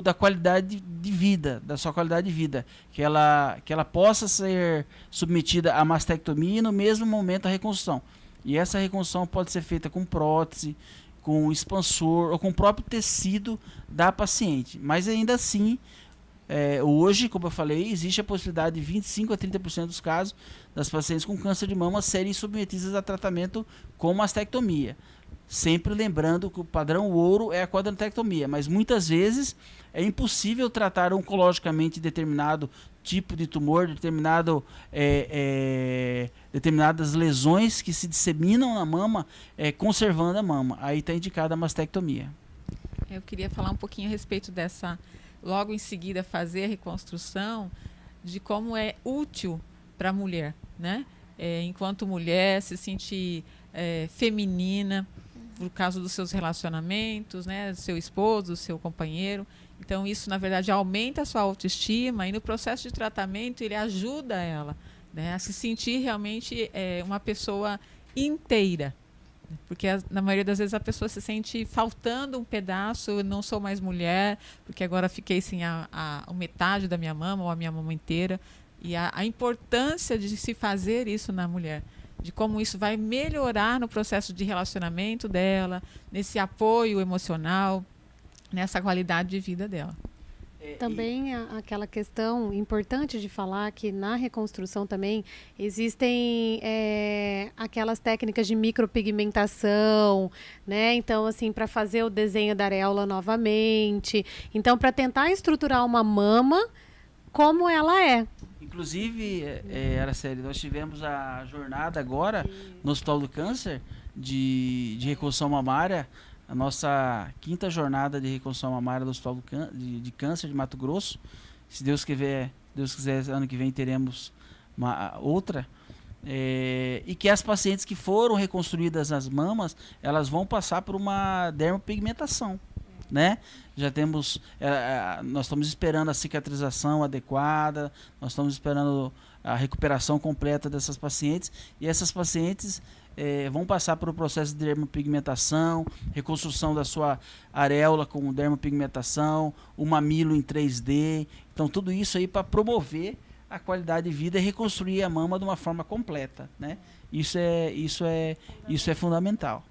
da qualidade de vida, da sua qualidade de vida, que ela possa ser submetida à mastectomia e no mesmo momento a reconstrução. E essa reconstrução pode ser feita com prótese, com expansor ou com o próprio tecido da paciente. Mas ainda assim, hoje, como eu falei, existe a possibilidade de 25% a 30% dos casos das pacientes com câncer de mama serem submetidas a tratamento com mastectomia. Sempre lembrando que o padrão ouro é a quadrantectomia, mas muitas vezes é impossível tratar oncologicamente determinado tipo de tumor, determinadas lesões que se disseminam na mama, conservando a mama. Aí está indicada a mastectomia. Eu queria falar um pouquinho a respeito dessa, logo em seguida, fazer a reconstrução, de como é útil para a mulher, né? Enquanto mulher, se sentir feminina, por causa dos seus relacionamentos, né? Do seu esposo, do seu companheiro. Então, isso, na verdade, aumenta a sua autoestima e no processo de tratamento ele ajuda ela, né, a se sentir realmente uma pessoa inteira. Porque na maioria das vezes a pessoa se sente faltando um pedaço, eu não sou mais mulher, porque agora fiquei sem a metade da minha mama ou a minha mama inteira. E a importância de se fazer isso na mulher, de como isso vai melhorar no processo de relacionamento dela, nesse apoio emocional, nessa qualidade de vida dela. Também aquela questão importante de falar que na reconstrução também existem aquelas técnicas de micropigmentação, né? Então, assim, para fazer o desenho da areola novamente. Então, para tentar estruturar uma mama como ela é. Inclusive, Araceli, nós tivemos a jornada agora no Hospital do Câncer de reconstrução mamária, a nossa 5ª jornada de reconstrução mamária do Hospital de Câncer de Mato Grosso. Se Deus quiser, ano que vem teremos outra. E que as pacientes que foram reconstruídas as mamas, elas vão passar por uma dermopigmentação, né? Já temos, nós estamos esperando a cicatrização adequada, nós estamos esperando a recuperação completa dessas pacientes, e essas pacientes vão passar por um processo de dermopigmentação, reconstrução da sua areola com dermopigmentação, o mamilo em 3D, então tudo isso aí para promover a qualidade de vida e reconstruir a mama de uma forma completa, né? Isso é fundamental.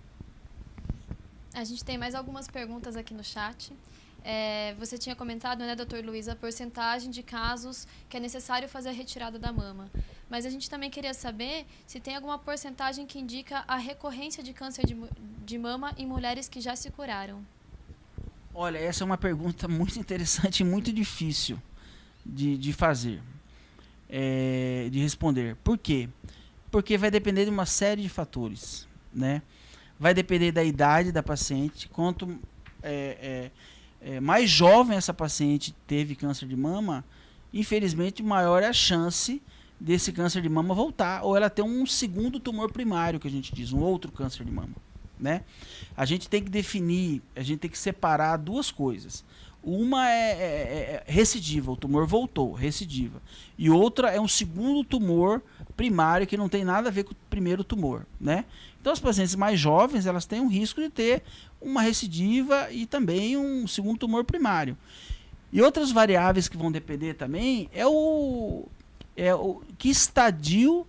A gente tem mais algumas perguntas aqui no chat. Você tinha comentado, né, doutor Luiz, a porcentagem de casos que é necessário fazer a retirada da mama. Mas a gente também queria saber se tem alguma porcentagem que indica a recorrência de câncer de mama em mulheres que já se curaram. Olha, essa é uma pergunta muito interessante e muito difícil de fazer, de responder. Por quê? Porque vai depender de uma série de fatores, né? Vai depender da idade da paciente. Quanto mais jovem essa paciente teve câncer de mama, infelizmente maior é a chance desse câncer de mama voltar, ou ela ter um segundo tumor primário, que a gente diz, um outro câncer de mama, né? A gente tem que definir, a gente tem que separar duas coisas. Uma é recidiva, o tumor voltou, recidiva. E outra é um segundo tumor primário que não tem nada a ver com o primeiro tumor, né? Então as pacientes mais jovens, elas têm um risco de ter uma recidiva e também um segundo tumor primário. E outras variáveis que vão depender também é o que estadio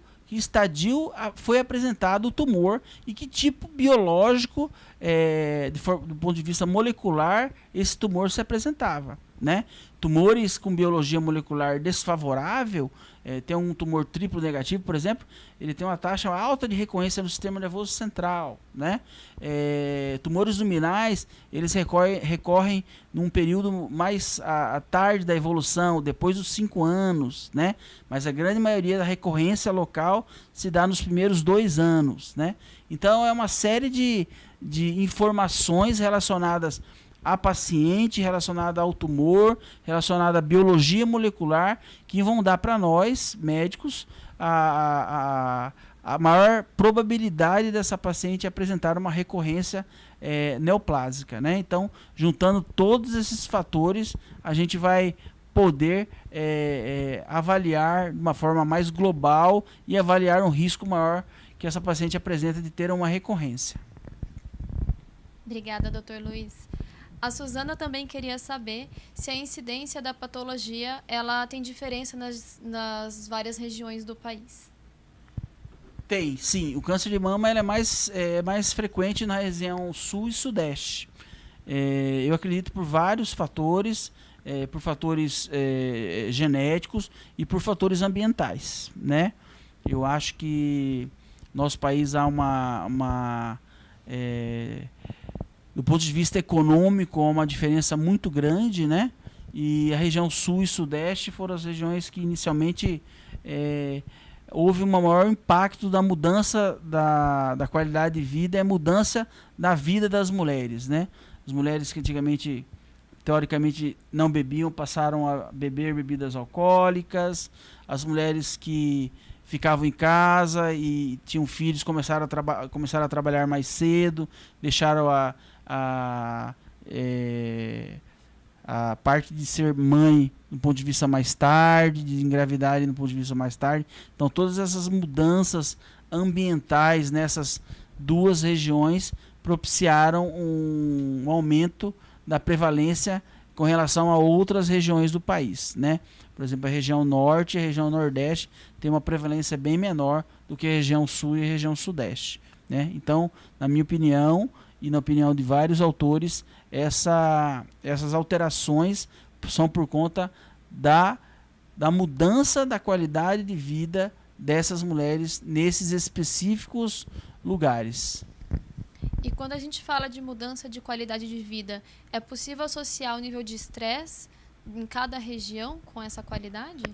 foi apresentado o tumor e que tipo biológico, do ponto de vista molecular, esse tumor se apresentava, né? Tumores com biologia molecular desfavorável, tem um tumor triplo negativo, por exemplo, ele tem uma taxa alta de recorrência no sistema nervoso central, né? Tumores luminais, eles recorrem num período mais à tarde da evolução, depois dos 5 anos, né? Mas a grande maioria da recorrência local se dá nos primeiros 2 anos, né? Então é uma série de informações relacionadas a paciente, relacionada ao tumor, relacionada à biologia molecular, que vão dar para nós, médicos, a maior probabilidade dessa paciente apresentar uma recorrência neoplásica, né? Então, juntando todos esses fatores, a gente vai poder avaliar de uma forma mais global e avaliar um risco maior que essa paciente apresenta de ter uma recorrência. Obrigada, doutor Luiz. A Suzana também queria saber se a incidência da patologia ela tem diferença nas várias regiões do país. Tem, sim. O câncer de mama ele é mais frequente na região sul e sudeste. Eu acredito por vários fatores, por fatores genéticos e por fatores ambientais, né? Eu acho que nosso país há do ponto de vista econômico, há uma diferença muito grande, né? E a região sul e sudeste foram as regiões que inicialmente houve um maior impacto da mudança da qualidade de vida e a mudança da vida das mulheres, né? As mulheres que antigamente, teoricamente, não bebiam, passaram a beber bebidas alcoólicas. As mulheres que ficavam em casa e tinham filhos começaram a trabalhar mais cedo, deixaram a parte de ser mãe do ponto de vista mais tarde, de engravidar do ponto de vista mais tarde. Então todas essas mudanças ambientais nessas duas regiões propiciaram um aumento da prevalência com relação a outras regiões do país, né? Por exemplo, a região norte e a região nordeste tem uma prevalência bem menor do que a região sul e a região sudeste, né? Então, na minha opinião e na opinião de vários autores, essas alterações são por conta da mudança da qualidade de vida dessas mulheres nesses específicos lugares. E quando a gente fala de mudança de qualidade de vida, é possível associar o nível de estresse em cada região com essa qualidade?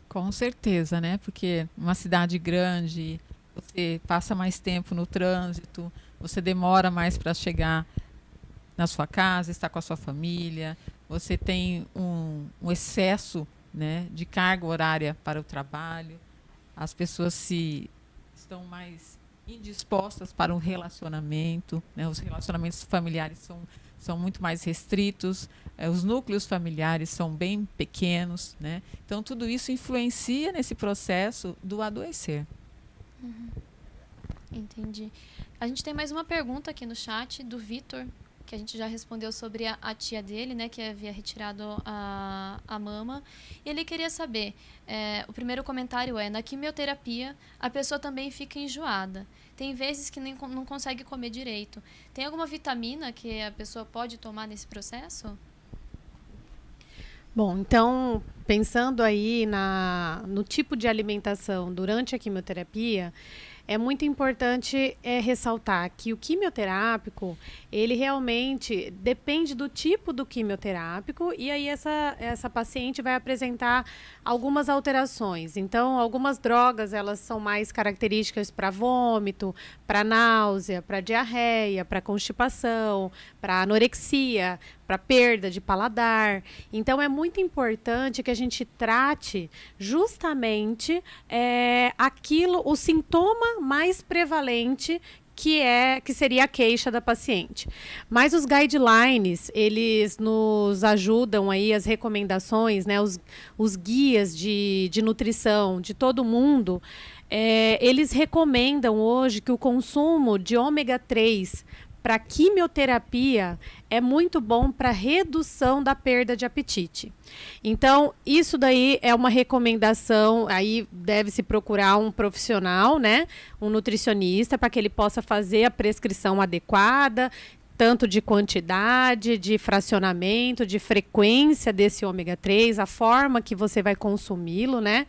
Com certeza, né? Porque uma cidade grande, você passa mais tempo no trânsito, você demora mais para chegar na sua casa, estar com a sua família, você tem um excesso, né, de carga horária para o trabalho, as pessoas estão mais indispostas para um relacionamento, né? Os relacionamentos familiares são muito mais restritos, os núcleos familiares são bem pequenos, né? Então, tudo isso influencia nesse processo do adoecer. Entendi. A gente tem mais uma pergunta aqui no chat do Vitor, que a gente já respondeu sobre a tia dele, né, que havia retirado a mama. E ele queria saber, o primeiro comentário na quimioterapia, a pessoa também fica enjoada. Tem vezes que não consegue comer direito. Tem alguma vitamina que a pessoa pode tomar nesse processo? Bom, então, pensando aí no tipo de alimentação durante a quimioterapia, é muito importante ressaltar que o quimioterápico, ele realmente depende do tipo do quimioterápico e aí essa paciente vai apresentar algumas alterações. Então, algumas drogas, elas são mais características para vômito, para náusea, para diarreia, para constipação, para anorexia, para perda de paladar. Então, é muito importante que a gente trate justamente o sintoma mais prevalente que seria a queixa da paciente. Mas os guidelines, eles nos ajudam aí, as recomendações, né, os guias de nutrição de todo mundo, eles recomendam hoje que o consumo de ômega 3 para quimioterapia é muito bom para redução da perda de apetite. Então, isso daí é uma recomendação, aí deve-se procurar um profissional, né, um nutricionista, para que ele possa fazer a prescrição adequada, tanto de quantidade, de fracionamento, de frequência desse ômega 3, a forma que você vai consumi-lo, né?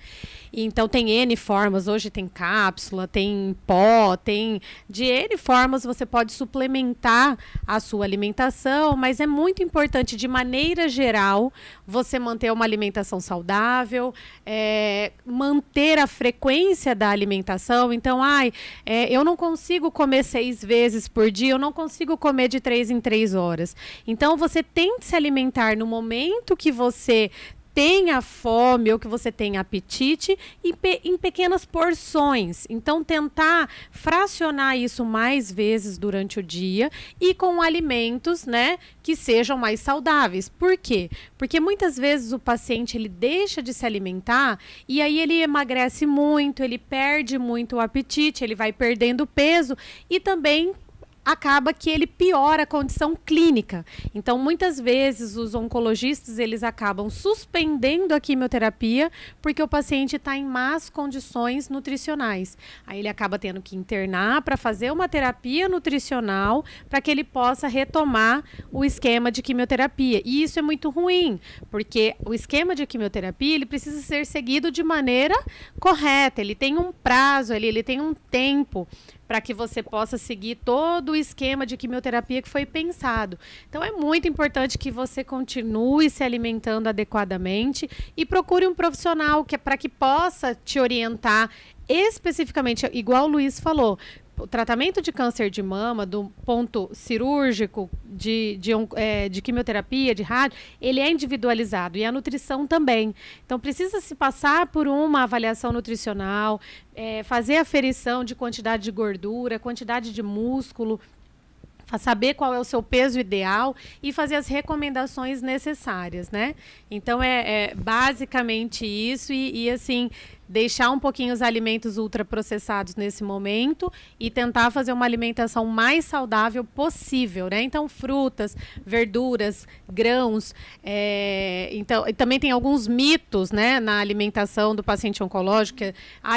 Então, tem N formas, hoje tem cápsula, tem pó, tem de N formas você pode suplementar a sua alimentação, mas é muito importante, de maneira geral, você manter uma alimentação saudável, manter a frequência da alimentação. Então, eu não consigo comer 6 vezes por dia, eu não consigo comer de 3 em 3 horas. Então, você tem que se alimentar no momento que você tenha fome ou que você tenha apetite em pequenas porções. Então, tentar fracionar isso mais vezes durante o dia e com alimentos, né, que sejam mais saudáveis. Por quê? Porque muitas vezes o paciente ele deixa de se alimentar e aí ele emagrece muito, ele perde muito o apetite, ele vai perdendo peso e também acaba que ele piora a condição clínica. Então, muitas vezes, os oncologistas, eles acabam suspendendo a quimioterapia porque o paciente está em más condições nutricionais. Aí ele acaba tendo que internar para fazer uma terapia nutricional para que ele possa retomar o esquema de quimioterapia. E isso é muito ruim, porque o esquema de quimioterapia, ele precisa ser seguido de maneira correta. Ele tem um prazo, ele tem um tempo para que você possa seguir todo o esquema de quimioterapia que foi pensado. Então, é muito importante que você continue se alimentando adequadamente e procure um profissional para que possa te orientar especificamente, igual o Luiz falou. O tratamento de câncer de mama, do ponto cirúrgico, de quimioterapia, de rádio, ele é individualizado e a nutrição também. Então, precisa se passar por uma avaliação nutricional, fazer aferição de quantidade de gordura, quantidade de músculo, saber qual é o seu peso ideal e fazer as recomendações necessárias, né? Então, é basicamente isso e assim, deixar um pouquinho os alimentos ultraprocessados nesse momento e tentar fazer uma alimentação mais saudável possível, né? Então, frutas, verduras, grãos. Então, e também tem alguns mitos, né, na alimentação do paciente oncológico.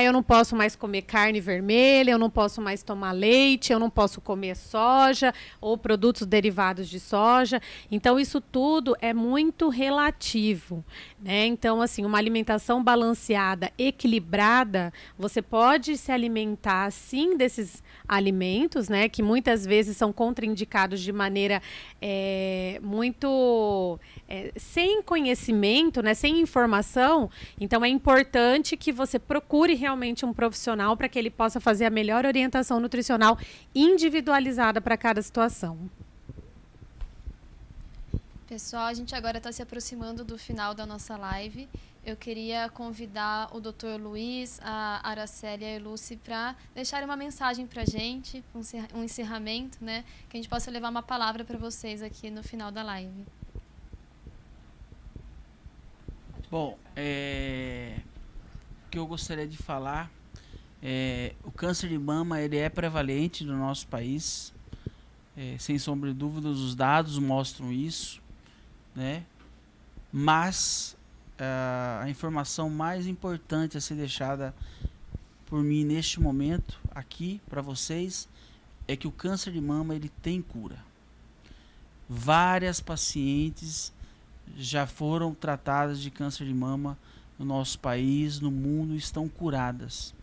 Eu não posso mais comer carne vermelha, eu não posso mais tomar leite, eu não posso comer soja ou produtos derivados de soja. Então, isso tudo é muito relativo, né? Então, assim, uma alimentação balanceada, equilibrada, você pode se alimentar, sim, desses alimentos, né, que muitas vezes são contraindicados de maneira muito sem conhecimento, né, sem informação. Então, é importante que você procure realmente um profissional para que ele possa fazer a melhor orientação nutricional individualizada para cada situação. Pessoal, a gente agora está se aproximando do final da nossa live. eu queria convidar o Dr. Luiz, a Araceli e a Eluce para deixarem uma mensagem para a gente, um encerramento, né? Que a gente possa levar uma palavra para vocês aqui no final da live. Bom, o que eu gostaria de falar o câncer de mama ele é prevalente no nosso país, sem sombra de dúvidas, os dados mostram isso, né? Mas a informação mais importante a ser deixada por mim neste momento aqui para vocês é que o câncer de mama ele tem cura. Várias pacientes já foram tratadas de câncer de mama no nosso país, no mundo, estão curadas.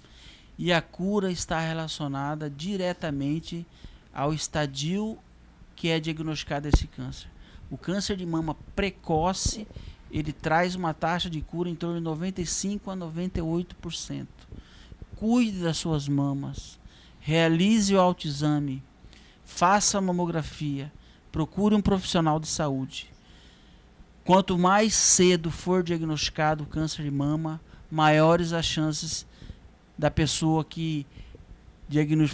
E a cura está relacionada diretamente ao estadio que é diagnosticado esse câncer. O câncer de mama precoce, ele traz uma taxa de cura em torno de 95% a 98%. Cuide das suas mamas, realize o autoexame, faça a mamografia, procure um profissional de saúde. Quanto mais cedo for diagnosticado o câncer de mama, maiores as chances da pessoa que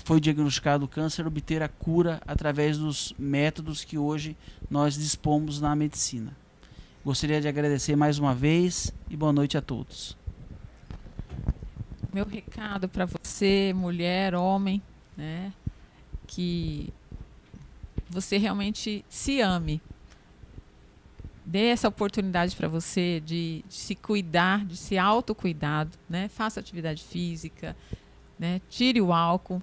foi diagnosticado o câncer obter a cura através dos métodos que hoje nós dispomos na medicina. Gostaria de agradecer mais uma vez e boa noite a todos. Meu recado para você, mulher, homem, né, que você realmente se ame. Dê essa oportunidade para você de se cuidar, de se autocuidado, né? Faça atividade física, né? Tire o álcool,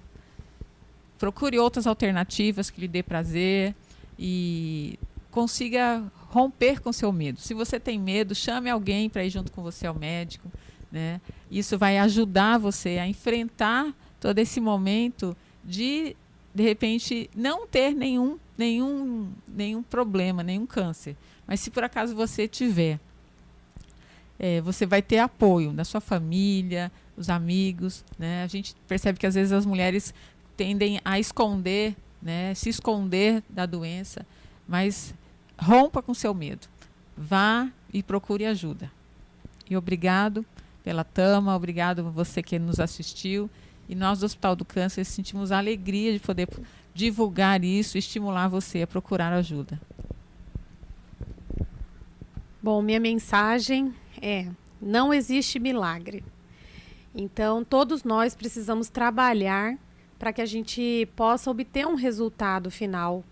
procure outras alternativas que lhe dê prazer e consiga romper com seu medo. Se você tem medo, chame alguém para ir junto com você ao médico, né? Isso vai ajudar você a enfrentar todo esse momento de repente, não ter nenhum problema, nenhum câncer. Mas se por acaso você tiver, você vai ter apoio da sua família, dos amigos, né? A gente percebe que às vezes as mulheres tendem a esconder, né? Se esconder da doença, mas rompa com seu medo. Vá e procure ajuda. E obrigado pela Tama, obrigado a você que nos assistiu. E nós do Hospital do Câncer sentimos a alegria de poder divulgar isso e estimular você a procurar ajuda. Bom, minha mensagem é: não existe milagre. Então, todos nós precisamos trabalhar para que a gente possa obter um resultado final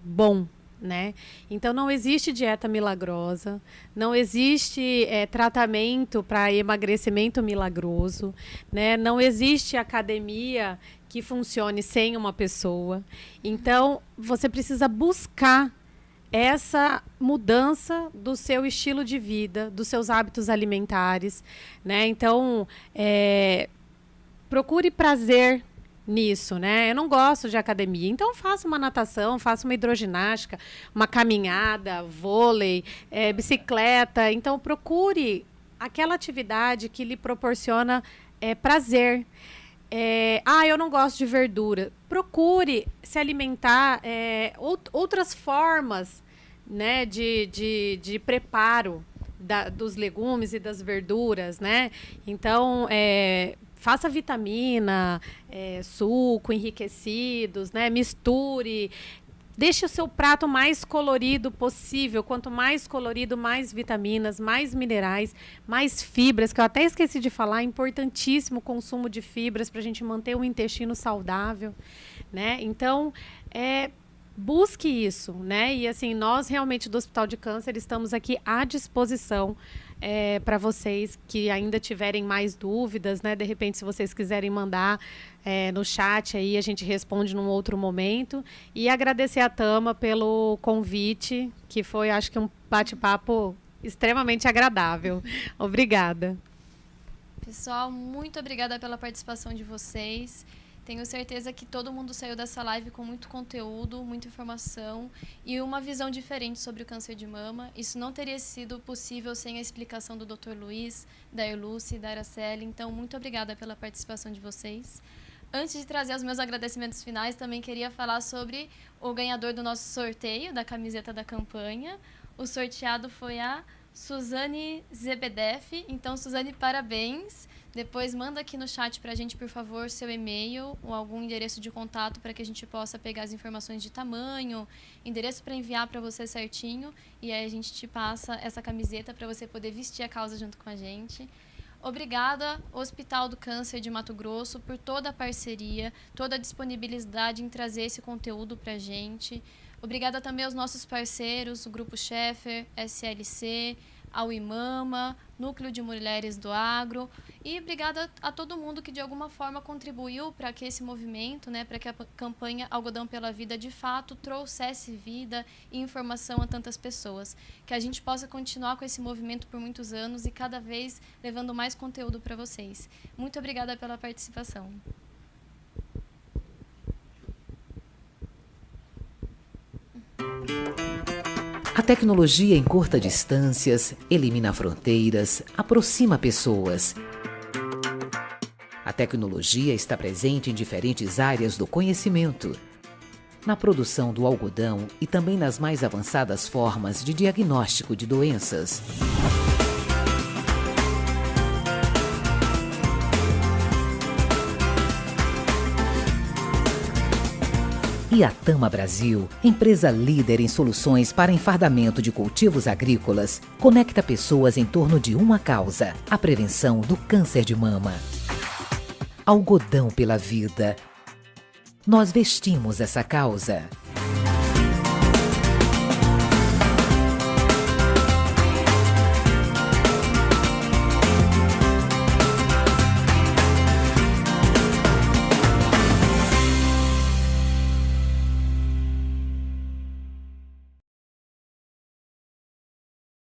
bom, né? Então, não existe dieta milagrosa, não existe tratamento para emagrecimento milagroso, né? Não existe academia que funcione sem uma pessoa. Então, você precisa buscar essa mudança do seu estilo de vida, dos seus hábitos alimentares, né? Então, procure prazer nisso, né? Eu não gosto de academia, então faça uma natação, faça uma hidroginástica, uma caminhada, vôlei, bicicleta. Então, procure aquela atividade que lhe proporciona prazer. Eu não gosto de verdura. Procure se alimentar outras formas, né, de preparo dos legumes e das verduras, né? Então, faça vitamina, suco, enriquecidos, né? Misture. Deixe o seu prato mais colorido possível. Quanto mais colorido, mais vitaminas, mais minerais, mais fibras, que eu até esqueci de falar, é importantíssimo o consumo de fibras para a gente manter o intestino saudável, né? Então, busque isso, né? E assim, nós realmente do Hospital de Câncer estamos aqui à disposição para vocês que ainda tiverem mais dúvidas, né? De repente, se vocês quiserem mandar no chat aí, a gente responde num outro momento. E agradecer a Tama pelo convite, que foi, acho que, um bate-papo extremamente agradável. Obrigada. Pessoal, muito obrigada pela participação de vocês. Tenho certeza que todo mundo saiu dessa live com muito conteúdo, muita informação e uma visão diferente sobre o câncer de mama. Isso não teria sido possível sem a explicação do Dr. Luiz, da Eluce e da Araceli. Então, muito obrigada pela participação de vocês. Antes de trazer os meus agradecimentos finais, também queria falar sobre o ganhador do nosso sorteio da camiseta da campanha. O sorteado foi a Suzane Zebedef. Então, Suzane, parabéns. Depois manda aqui no chat para a gente, por favor, seu e-mail ou algum endereço de contato para que a gente possa pegar as informações de tamanho, endereço para enviar para você certinho, e aí a gente te passa essa camiseta para você poder vestir a causa junto com a gente. Obrigada, Hospital do Câncer de Mato Grosso, por toda a parceria, toda a disponibilidade em trazer esse conteúdo para a gente. Obrigada também aos nossos parceiros, o Grupo Schaeffer, SLC, ao IMAMA, Núcleo de Mulheres do Agro, e obrigada a todo mundo que de alguma forma contribuiu para que esse movimento, né, para que a campanha Algodão pela Vida de fato trouxesse vida e informação a tantas pessoas. Que a gente possa continuar com esse movimento por muitos anos e cada vez levando mais conteúdo para vocês. Muito obrigada pela participação. A tecnologia encurta distâncias, elimina fronteiras, aproxima pessoas. A tecnologia está presente em diferentes áreas do conhecimento, na produção do algodão e também nas mais avançadas formas de diagnóstico de doenças. E a Tama Brasil, empresa líder em soluções para enfardamento de cultivos agrícolas, conecta pessoas em torno de uma causa: a prevenção do câncer de mama. Algodão pela Vida. Nós vestimos essa causa.